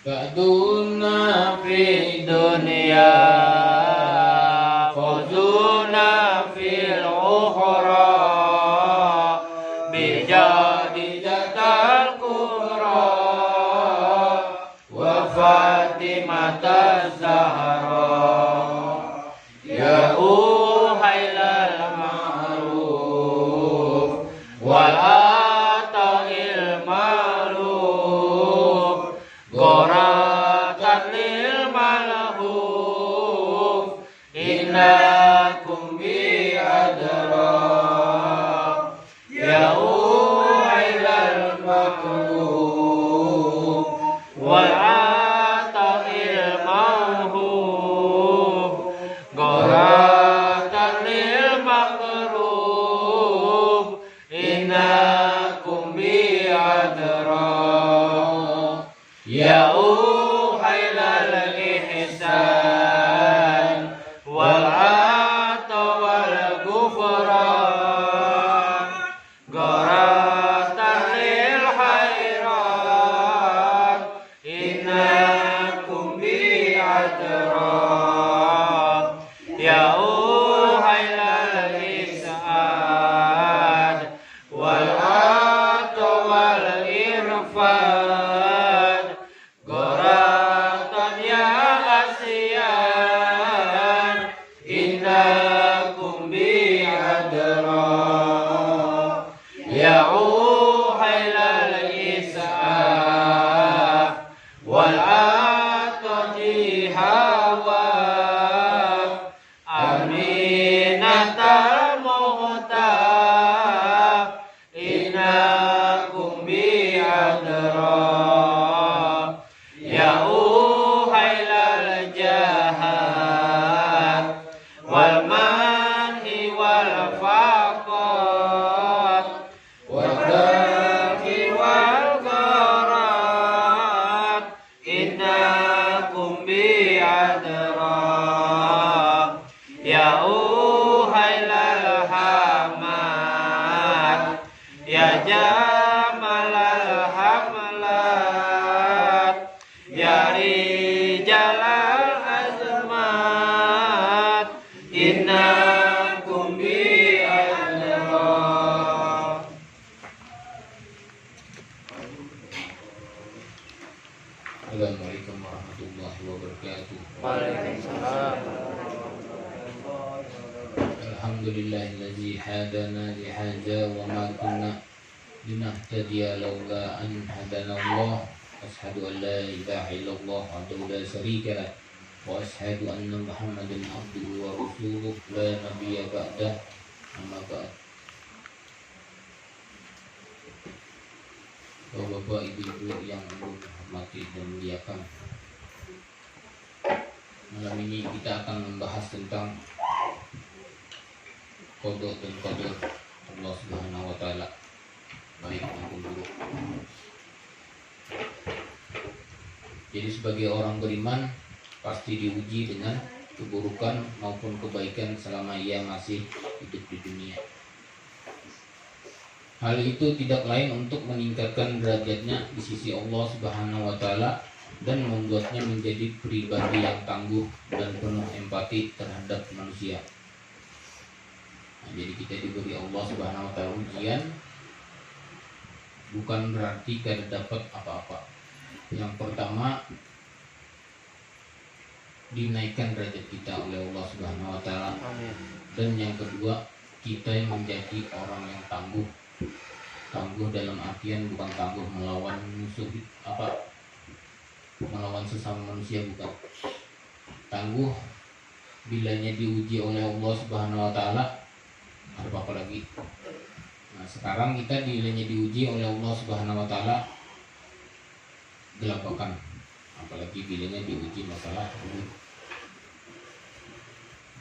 Ba'duna fi Dunia fawzuna fil ukhra bijadi jatal kubra wa Fatimah az-Zahra. Ya uhailal ma'ruf wal ata'il ma'ruf goratan lil malhuf innakum bi adra. Ya uhailal ma'ruf wal ata'il ma'ruf goratan lil ma'ruf innakum bi adra. Ya uhailal ihsan wal ata wal ghufran goratan lil khairat innakum bi adra. Ya uhailal ihsan wal ata wal irfan hadra ya uhailal hamad ya jamalal hamlat ya rijalal azmat innakum bi adra. Assalamualaikum warahmatullahi wabarakatuh. Waalaikumsalam. Alhamdulillahillazi hadana lihaza wa ma kunna linahtadiya laula an hadana Allah. Ashhadu an la ilaha illallah wahdahu la syarika lah wa ashhadu anna Muhammadan abduhu wa rasuluh la nabiyya ba'dah. Amma ba'd. Bapak-bapak, ibu-ibu yang hormati dan muliakan, malam ini kita akan membahas tentang qada dan qadar Allah Subhanahu wa taala, baik maupun buruk. Jadi sebagai orang beriman pasti diuji dengan keburukan maupun kebaikan selama ia masih hidup di dunia. Hal itu tidak lain untuk meningkatkan derajatnya di sisi Allah Subhanahu wa taala dan membuatnya menjadi pribadi yang tangguh dan penuh empati terhadap manusia. Nah, jadi kita diberi Allah Subhanahu wa taala ujian bukan berarti kita dapat apa-apa. Yang pertama, dinaikkan derajat kita oleh Allah Subhanahu wa taala. Dan yang kedua, kita yang menjadi orang yang tangguh. Tangguh dalam artian bukan tangguh melawan musuh melawan sesama manusia, bukan. Tangguh bilanya diuji oleh Allah Subhanahu wa taala, ada apa lagi? Nah, sekarang kita bilanya diuji oleh Allah Subhanahu wa taala gelapakan, apalagi bilanya diuji masalah duit.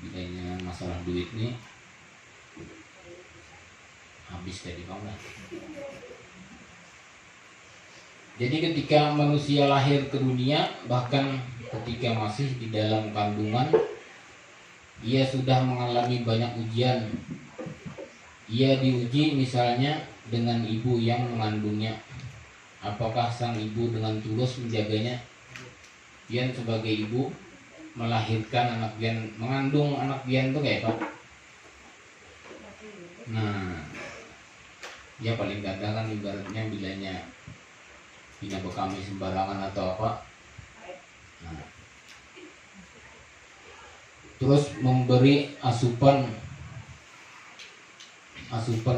Bilanya masalah duit nih habis dari mana? Jadi ketika manusia lahir ke dunia, bahkan ketika masih di dalam kandungan, ia sudah mengalami banyak ujian. Ia diuji misalnya dengan ibu yang mengandungnya. Apakah sang ibu dengan tulus menjaganya? Pian sebagai ibu melahirkan anak pian, mengandung anak pian itu kayak apa? Nah, ya paling kadang kan ibaratnya bilanya bina bekami sembarangan atau apa. Nah, terus memberi asupan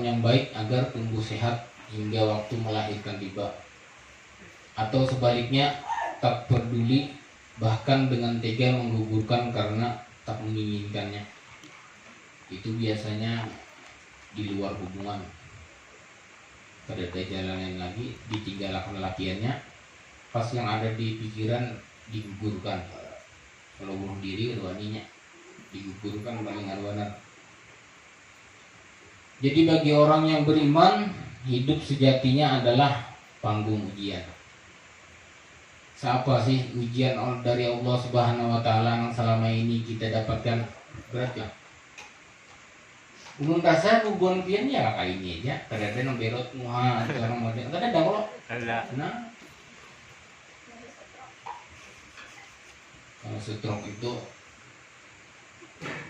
yang baik agar tumbuh sehat hingga waktu melahirkan tiba, atau sebaliknya tak peduli bahkan dengan tega menggugurkan karena tak menginginkannya. Itu biasanya di luar hubungan. Pada jalan lain lagi ditinggalkan lelakiannya, pas yang ada di pikiran digugurkan. Kalau bunuh diri kedua-duanya digugurkan paling benar. Jadi bagi orang yang beriman, hidup sejatinya adalah panggung ujian. Siapa sih ujian dari Allah Subhanahu wa taala yang selama ini kita dapatkan? Berat lah. Umun kasar hubungan pian ya kayak ini aja. Kadang-kadang berot muha orang model. Kadang ada kalau. Ada. Nah, kalau stroke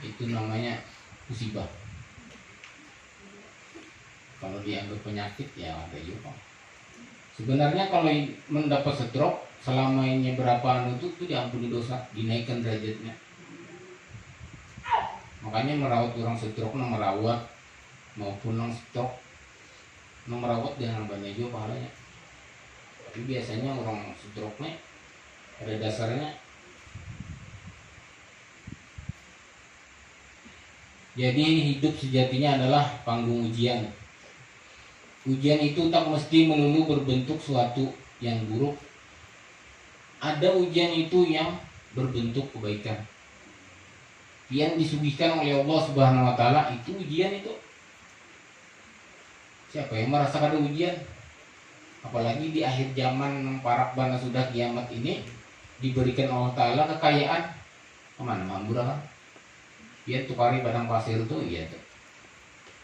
itu namanya musibah. Kalau dianggap penyakit ya ada juga. Sebenarnya kalau mendapat stroke selama ini berapa anu itu diampuni dosa, dinaikkan derajatnya. Makanya merawat orang stroke, merawat maupun orang stroke, merawat jangan banyak juga pahalanya. Tapi biasanya orang stroke nih pada dasarnya jadi hidup sejatinya adalah panggung ujian. Ujian itu tak mesti melulu berbentuk suatu yang buruk. Ada ujian itu yang berbentuk kebaikan. Yang disuguhkan oleh Allah Subhanahu wa taala itu ujian itu. Siapa yang merasakan ada ujian? Apalagi di akhir zaman parak bana sudah kiamat ini diberikan Allah taala kekayaan. kemana Mambura kan iya tukari padang pasir tuh iya tuh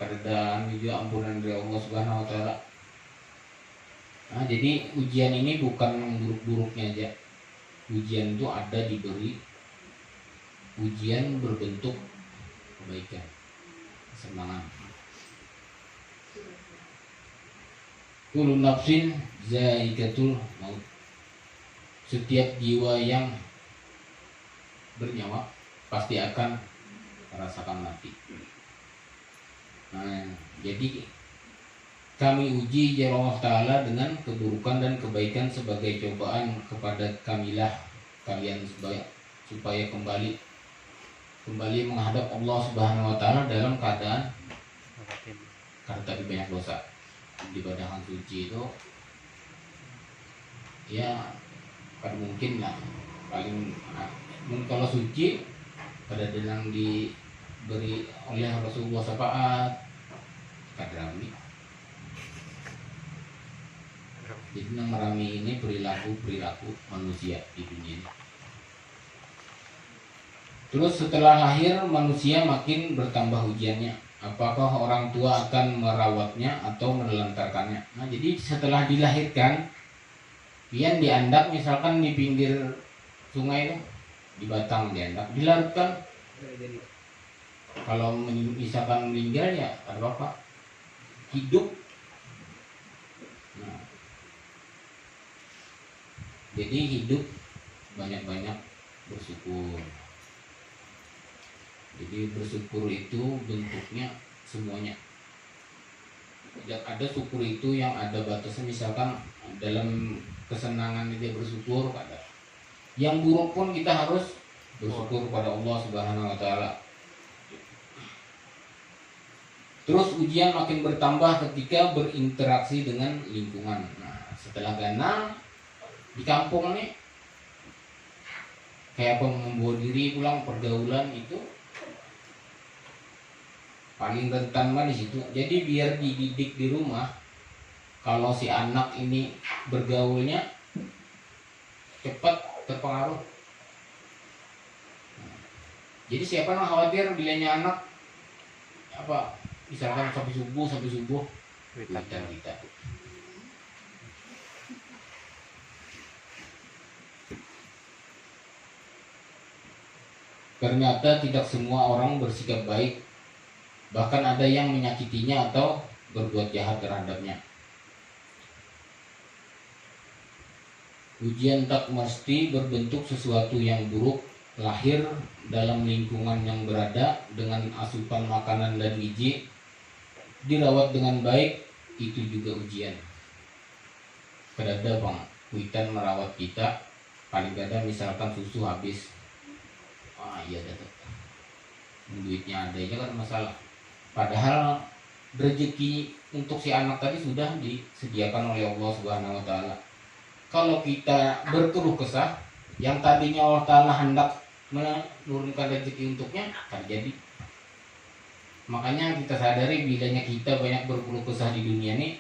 keadaan juga ampunan dari Allah Subhanahu wa taala. Nah, jadi ujian ini bukan buruk-buruknya aja. Ujian itu ada diberi ujian berbentuk kebaikan, kesenangan. Kullu nafsin za'iqatul maut. Setiap jiwa yang bernyawa pasti akan merasakan mati. Nah, jadi kami uji ya Allah Ta'ala dengan keburukan dan kebaikan sebagai cobaan kepada kamilah kalian supaya kembali menghadap Allah Subhanahu Wa Ta'ala dalam keadaan karena tadi banyak dosa. Di badangan suci itu ya kan mungkin lah paling kalau suci pada yang diberi oleh Rasulullah syafaat kadrami. Jadi merami ini perilaku manusia di dunia ini. Terus setelah lahir manusia makin bertambah ujiannya. Apakah orang tua akan merawatnya atau menelantarkannya? Nah, jadi setelah dilahirkan, pian diandak misalkan di pinggir sungai itu, di batang diandak, dilarutkan. Kalau misalkan meninggal ya ada apa? Hidup. Nah, jadi hidup banyak-banyak bersyukur. Jadi bersyukur itu bentuknya semuanya. Tidak ada syukur itu yang ada batasnya, misalkan dalam kesenangan dia bersyukur pada. Yang buruk pun kita harus bersyukur pada Allah Subhanahu wa taala. Terus ujian makin bertambah ketika berinteraksi dengan lingkungan. Nah, setelah ganal di kampung nih kayak apa membawa diri pulang pergaulan itu paling rentan mah di situ. Jadi biar dididik di rumah, kalau si anak ini bergaulnya cepat terpengaruh. Jadi siapa yang khawatir bilanya anak apa misalkan sampai subuh kita. Ternyata tidak semua orang bersikap baik. Bahkan ada yang menyakitinya atau berbuat jahat terhadapnya. Ujian tak mesti berbentuk sesuatu yang buruk. Lahir dalam lingkungan yang berada dengan asupan makanan dan gizi, dirawat dengan baik, itu juga ujian. Kadada bang, kuitan merawat kita, paling kadang misalkan susu habis, iya dapat, duitnya ada aja kan masalah. Padahal rezeki untuk si anak tadi sudah disediakan oleh Allah Subhanahu wa taala. Kalau kita berkeluh kesah, yang tadinya Allah Ta'ala hendak menurunkan rezeki untuknya, terjadi. Makanya kita sadari bilanya kita banyak berkeluh kesah di dunia ini,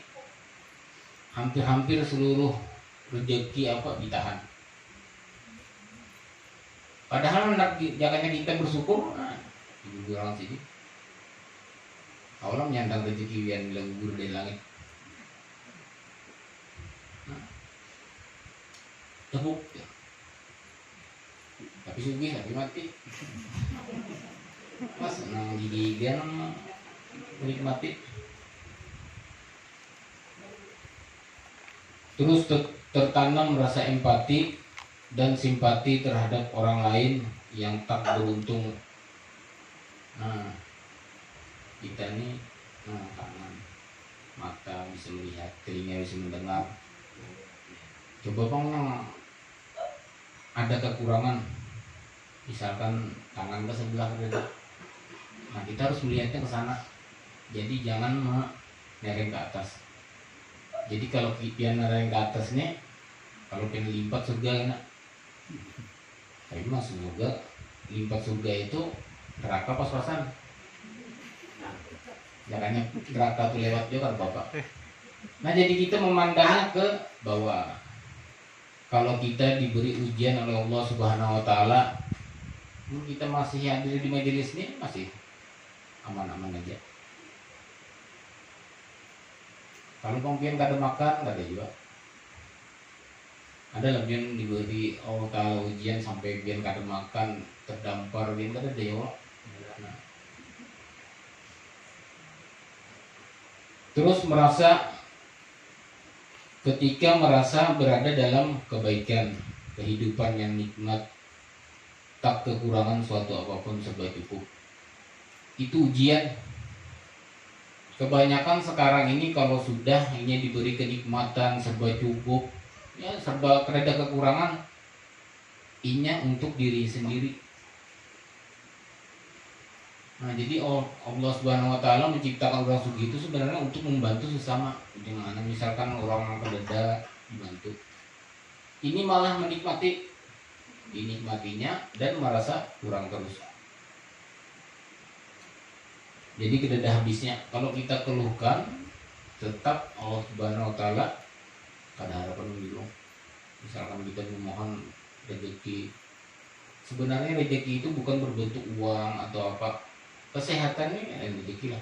hampir-hampir seluruh rezeki apa ditahan. Padahal hendak jangannya kita bersyukur, ibu orang sini. Allah menyandang rezeki yang gugur dari langit. Tepuk ya. Tapi sugih tapi mati. Mas senang gigian menikmati. Terus tertanam rasa empati dan simpati terhadap orang lain yang tak beruntung. Nah, kita nih tangan, mata bisa melihat, telinga bisa mendengar. Coba bang ada kekurangan, misalkan tangan ke sebelah beda. Nah kita harus melihatnya ke sana. Jadi jangan nereng ke atas. Jadi kalau pian nereng ke atas nih, kalau pian limpat surga enak. Tapi mas surga, limpat surga itu neraka pas-pasan. Jangannya neraka tuh lewat juga kan bapak. Nah jadi kita memandangnya ke bawah. Kalau kita diberi ujian oleh Allah Subhanahu wa taala, Kita masih hadir di majelis ini masih aman-aman aja. Kalau kemudian gak ada makan, gak ada juga. Ada lah biar diberi Allah Ta'ala ujian sampai biar gak ada makan, terdampar, biar gak ada dewa. Nah. Terus ketika merasa berada dalam kebaikan, kehidupan yang nikmat, tak kekurangan suatu apapun serba cukup. Itu ujian. Kebanyakan sekarang ini kalau sudah hanya diberi kenikmatan serba cukup, ya serba kereda kekurangan, inya untuk diri sendiri. Nah, jadi Allah Subhanahu wa taala menciptakan orang sugi itu sebenarnya untuk membantu sesama. Dengan misalkan orang kededa dibantu. Ini malah dinikmatinya dan merasa kurang terus. Jadi kededa habisnya. Kalau kita keluhkan, tetap Allah Subhanahu wa taala ada harapan dulu. Misalkan kita memohon rezeki, sebenarnya rezeki itu bukan berbentuk uang atau apa. Kesehatan ini rezeki lah.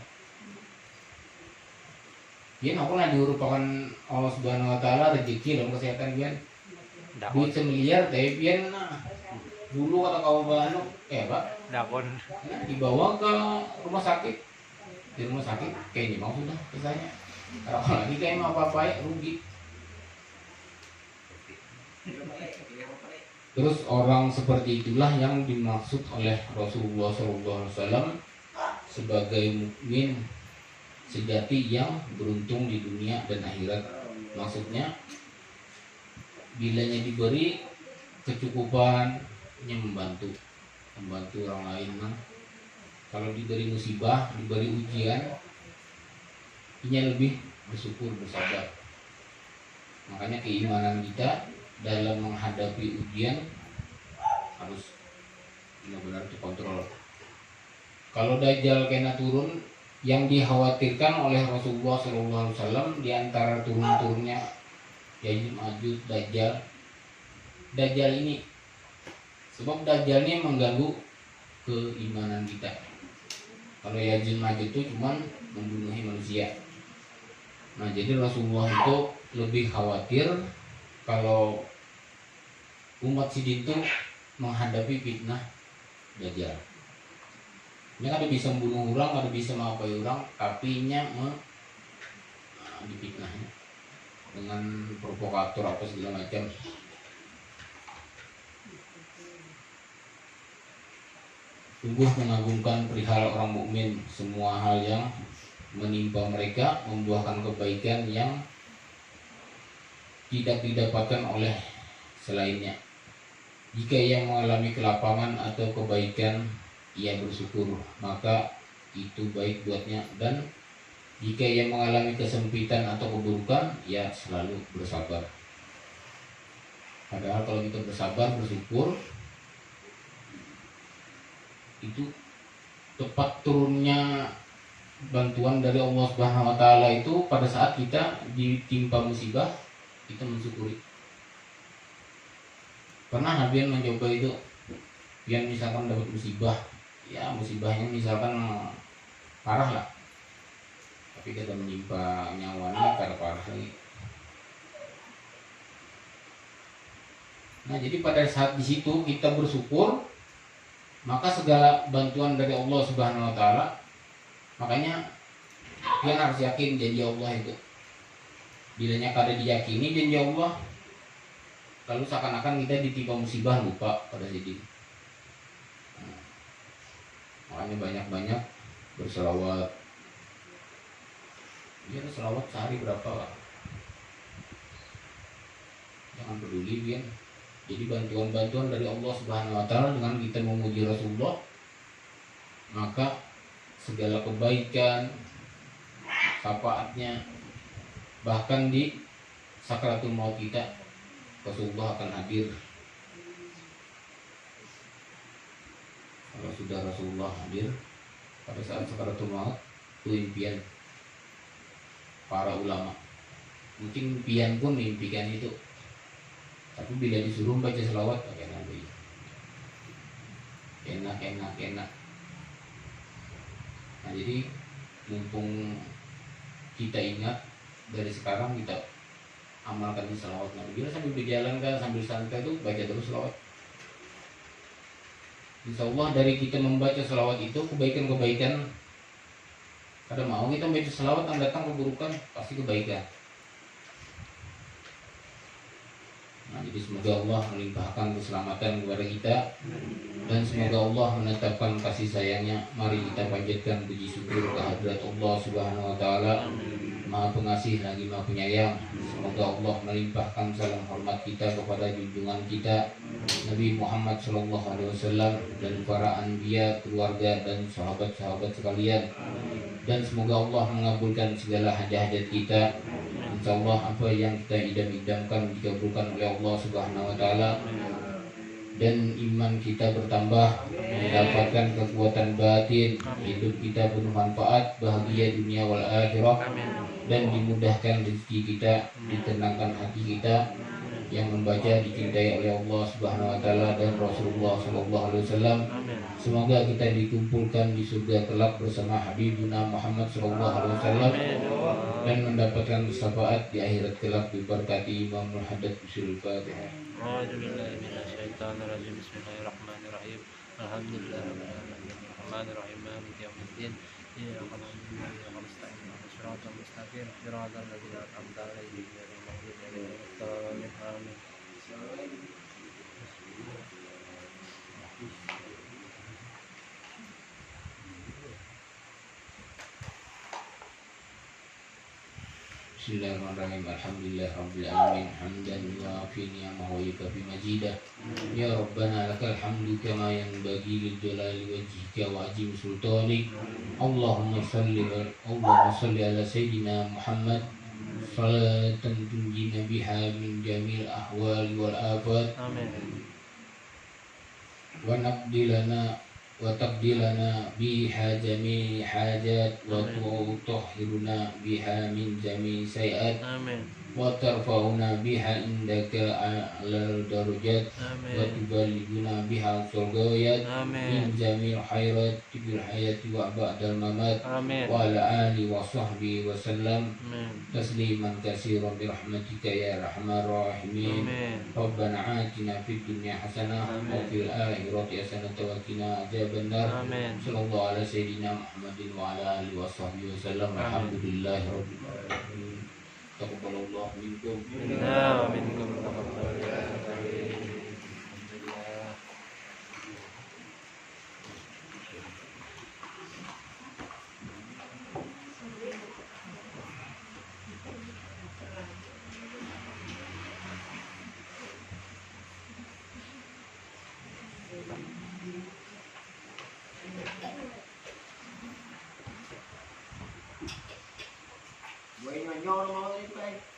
Dia apa lah diurupakan Allah Subhanahu wa taala rezeki dalam kesehatan dia. Duit semiliar tapi pian dulu kata kau bano Pak Dakon. dibawa ke rumah sakit. Di rumah sakit kayaknya mau sudah kisahnya. Kalau lagi kayak mau apa-apa ya rugi. Terus orang seperti itulah yang dimaksud oleh Rasulullah SAW sebagai mukmin sejati yang beruntung di dunia dan akhirat. Maksudnya bilanya diberi kecukupan, membantu orang lain. Kalau diberi musibah, diberi ujian, ini lebih bersyukur, bersabar. Makanya keimanan kita dalam menghadapi ujian harus benar-benar terkontrol. Kalau Dajjal kena turun, yang dikhawatirkan oleh Rasulullah SAW di antara turun-turunnya Ya'juj Ma'juj Dajjal ini, sebab Dajjal ini mengganggu keimanan kita. Kalau Ya'juj Ma'juj itu cuma membunuh manusia. Nah, jadi Rasulullah itu lebih khawatir kalau umat sidin itu menghadapi fitnah Dajjal. Ini ada bisa membunuh orang, ada bisa mengapai orang, tapi nya difitnahnya dengan provokator apa segala macam. Sungguh mengagumkan perihal orang mukmin, semua hal yang menimpa mereka membuahkan kebaikan yang tidak didapatkan oleh selainnya. Jika ia mengalami kelapangan atau kebaikan, ia bersyukur, maka itu baik buatnya. Dan jika ia mengalami kesempitan atau keburukan, ia selalu bersabar. Padahal kalau kita bersabar, bersyukur, itu tepat turunnya bantuan dari Allah Subhanahu wa taala itu pada saat kita ditimpa musibah, kita mensyukuri. Pernah Nabi mencoba itu, yang misalkan dapat musibah, ya musibahnya misalkan parah lah, tapi kita menimpa nyawanya karena parah lagi. Nah, jadi pada saat di situ kita bersyukur, maka segala bantuan dari Allah Subhanahu wa taala. Makanya kalian harus yakin janji Allah itu. Bilanya kada diyakini janji Allah, lalu seakan-akan kita ditimpa musibah, lupa pada jadi. Makanya banyak-banyak berselawat. Ya, selawat sehari berapa lah. Jangan peduli Bian. Jadi bantuan-bantuan dari Allah Subhanahu wa taala dengan kita memuji Rasulullah, maka segala kebaikan, syafaatnya, bahkan di sakaratul maut kita, Rasulullah akan hadir. Kalau sudah Rasulullah hadir pada saat sakaratul maut, itu impian para ulama. Mungkin impian pun mimpikan itu, tapi bila disuruh baca selawat pakai Nabi. Ya, enak. Nah jadi mumpung kita ingat, dari sekarang kita amalkan di selawat Nabi. Bila sambil berjalan kan, sambil santai tuh baca terus selawat. Insya Allah dari kita membaca selawat itu kebaikan-kebaikan. Kada mau kita membaca selawat yang datang keburukan, pasti kebaikan. Nah, jadi semoga Allah melimpahkan keselamatan kepada kita, dan semoga Allah menetapkan kasih sayangnya. Mari kita panjatkan puji syukur kehadirat Allah Subhanahu wa taala, Maha Pengasih lagi Maha Penyayang. Semoga Allah melimpahkan salam hormat kita kepada junjungan kita Nabi Muhammad SAW dan para anbiya, keluarga dan sahabat-sahabat sekalian. Dan semoga Allah mengabulkan segala hajat-hajat kita. Insyaallah apa yang kita idam-idamkan dikabulkan oleh Allah Subhanahu wa taala, dan iman kita bertambah, mendapatkan kekuatan batin, hidup kita penuh manfaat, bahagia dunia wal akhirah, dan dimudahkan rezeki kita, ditenangkan hati kita, yang membaca dicintai oleh Allah Subhanahu wa taala dan Rasulullah sallallahu alaihi wasallam. Semoga kita dikumpulkan di surga kelak bersama Habibuna Muhammad sallallahu alaihi wasallam dan mendapatkan syafaat di akhirat kelak diberkati Imamul Haddad bisul Fatihah. A'udzubillahi minasyaitonirrajim. Bismillahirrahmanirrahim. Alhamdulillahirrahmanirrahim. Maliki yaumiddin. Iyyaka na'budu wa iyyaka nasta'in. Ihdinas siratal mustaqim. Shiratal ladzina an'amta 'alaihim ghairil maghdubi 'alaihim waladdallin. Amin. Bismillahirrahmanirrahim. Alhamdulillah rabbil alamin, hamdan yuafi ni'amahu wa yukafi majidah. Ya Rabbana lakal hamdu kama yanbaghi lil jalali wajhika wa azim sultanik. Allahumma salli ala sayyidina Muhammad salatan tunjina biha min jamil ahwali wal afat. Amin. Wa nabdilana wa tabdilana biha jami hajat wa tutahhiruna biha min jami sayiat. Amin. Wa tarfa'una biha indaka a'lal darajat wa tuballighuna biha surgayat min jamil khairat fil hayati wa ba'dal mamat. Wa ala ali wa sahbihi wa sallam tasliman katsiran bi rahmatika ya arhamar rahimin. Rabbana atina fid dunya hasanah wa fil akhirati hasanah wa qina adzabannar. Sallallahu ala sayyidina Muhammadin wa ala alihi wa sahbihi wa sallam. Alhamdulillahi rabbil alamin. Taqabbalallahu minkum. Minna wa minkum taqabbal ya karim. Alhamdulillah. Bueno, yo no me voy a ir.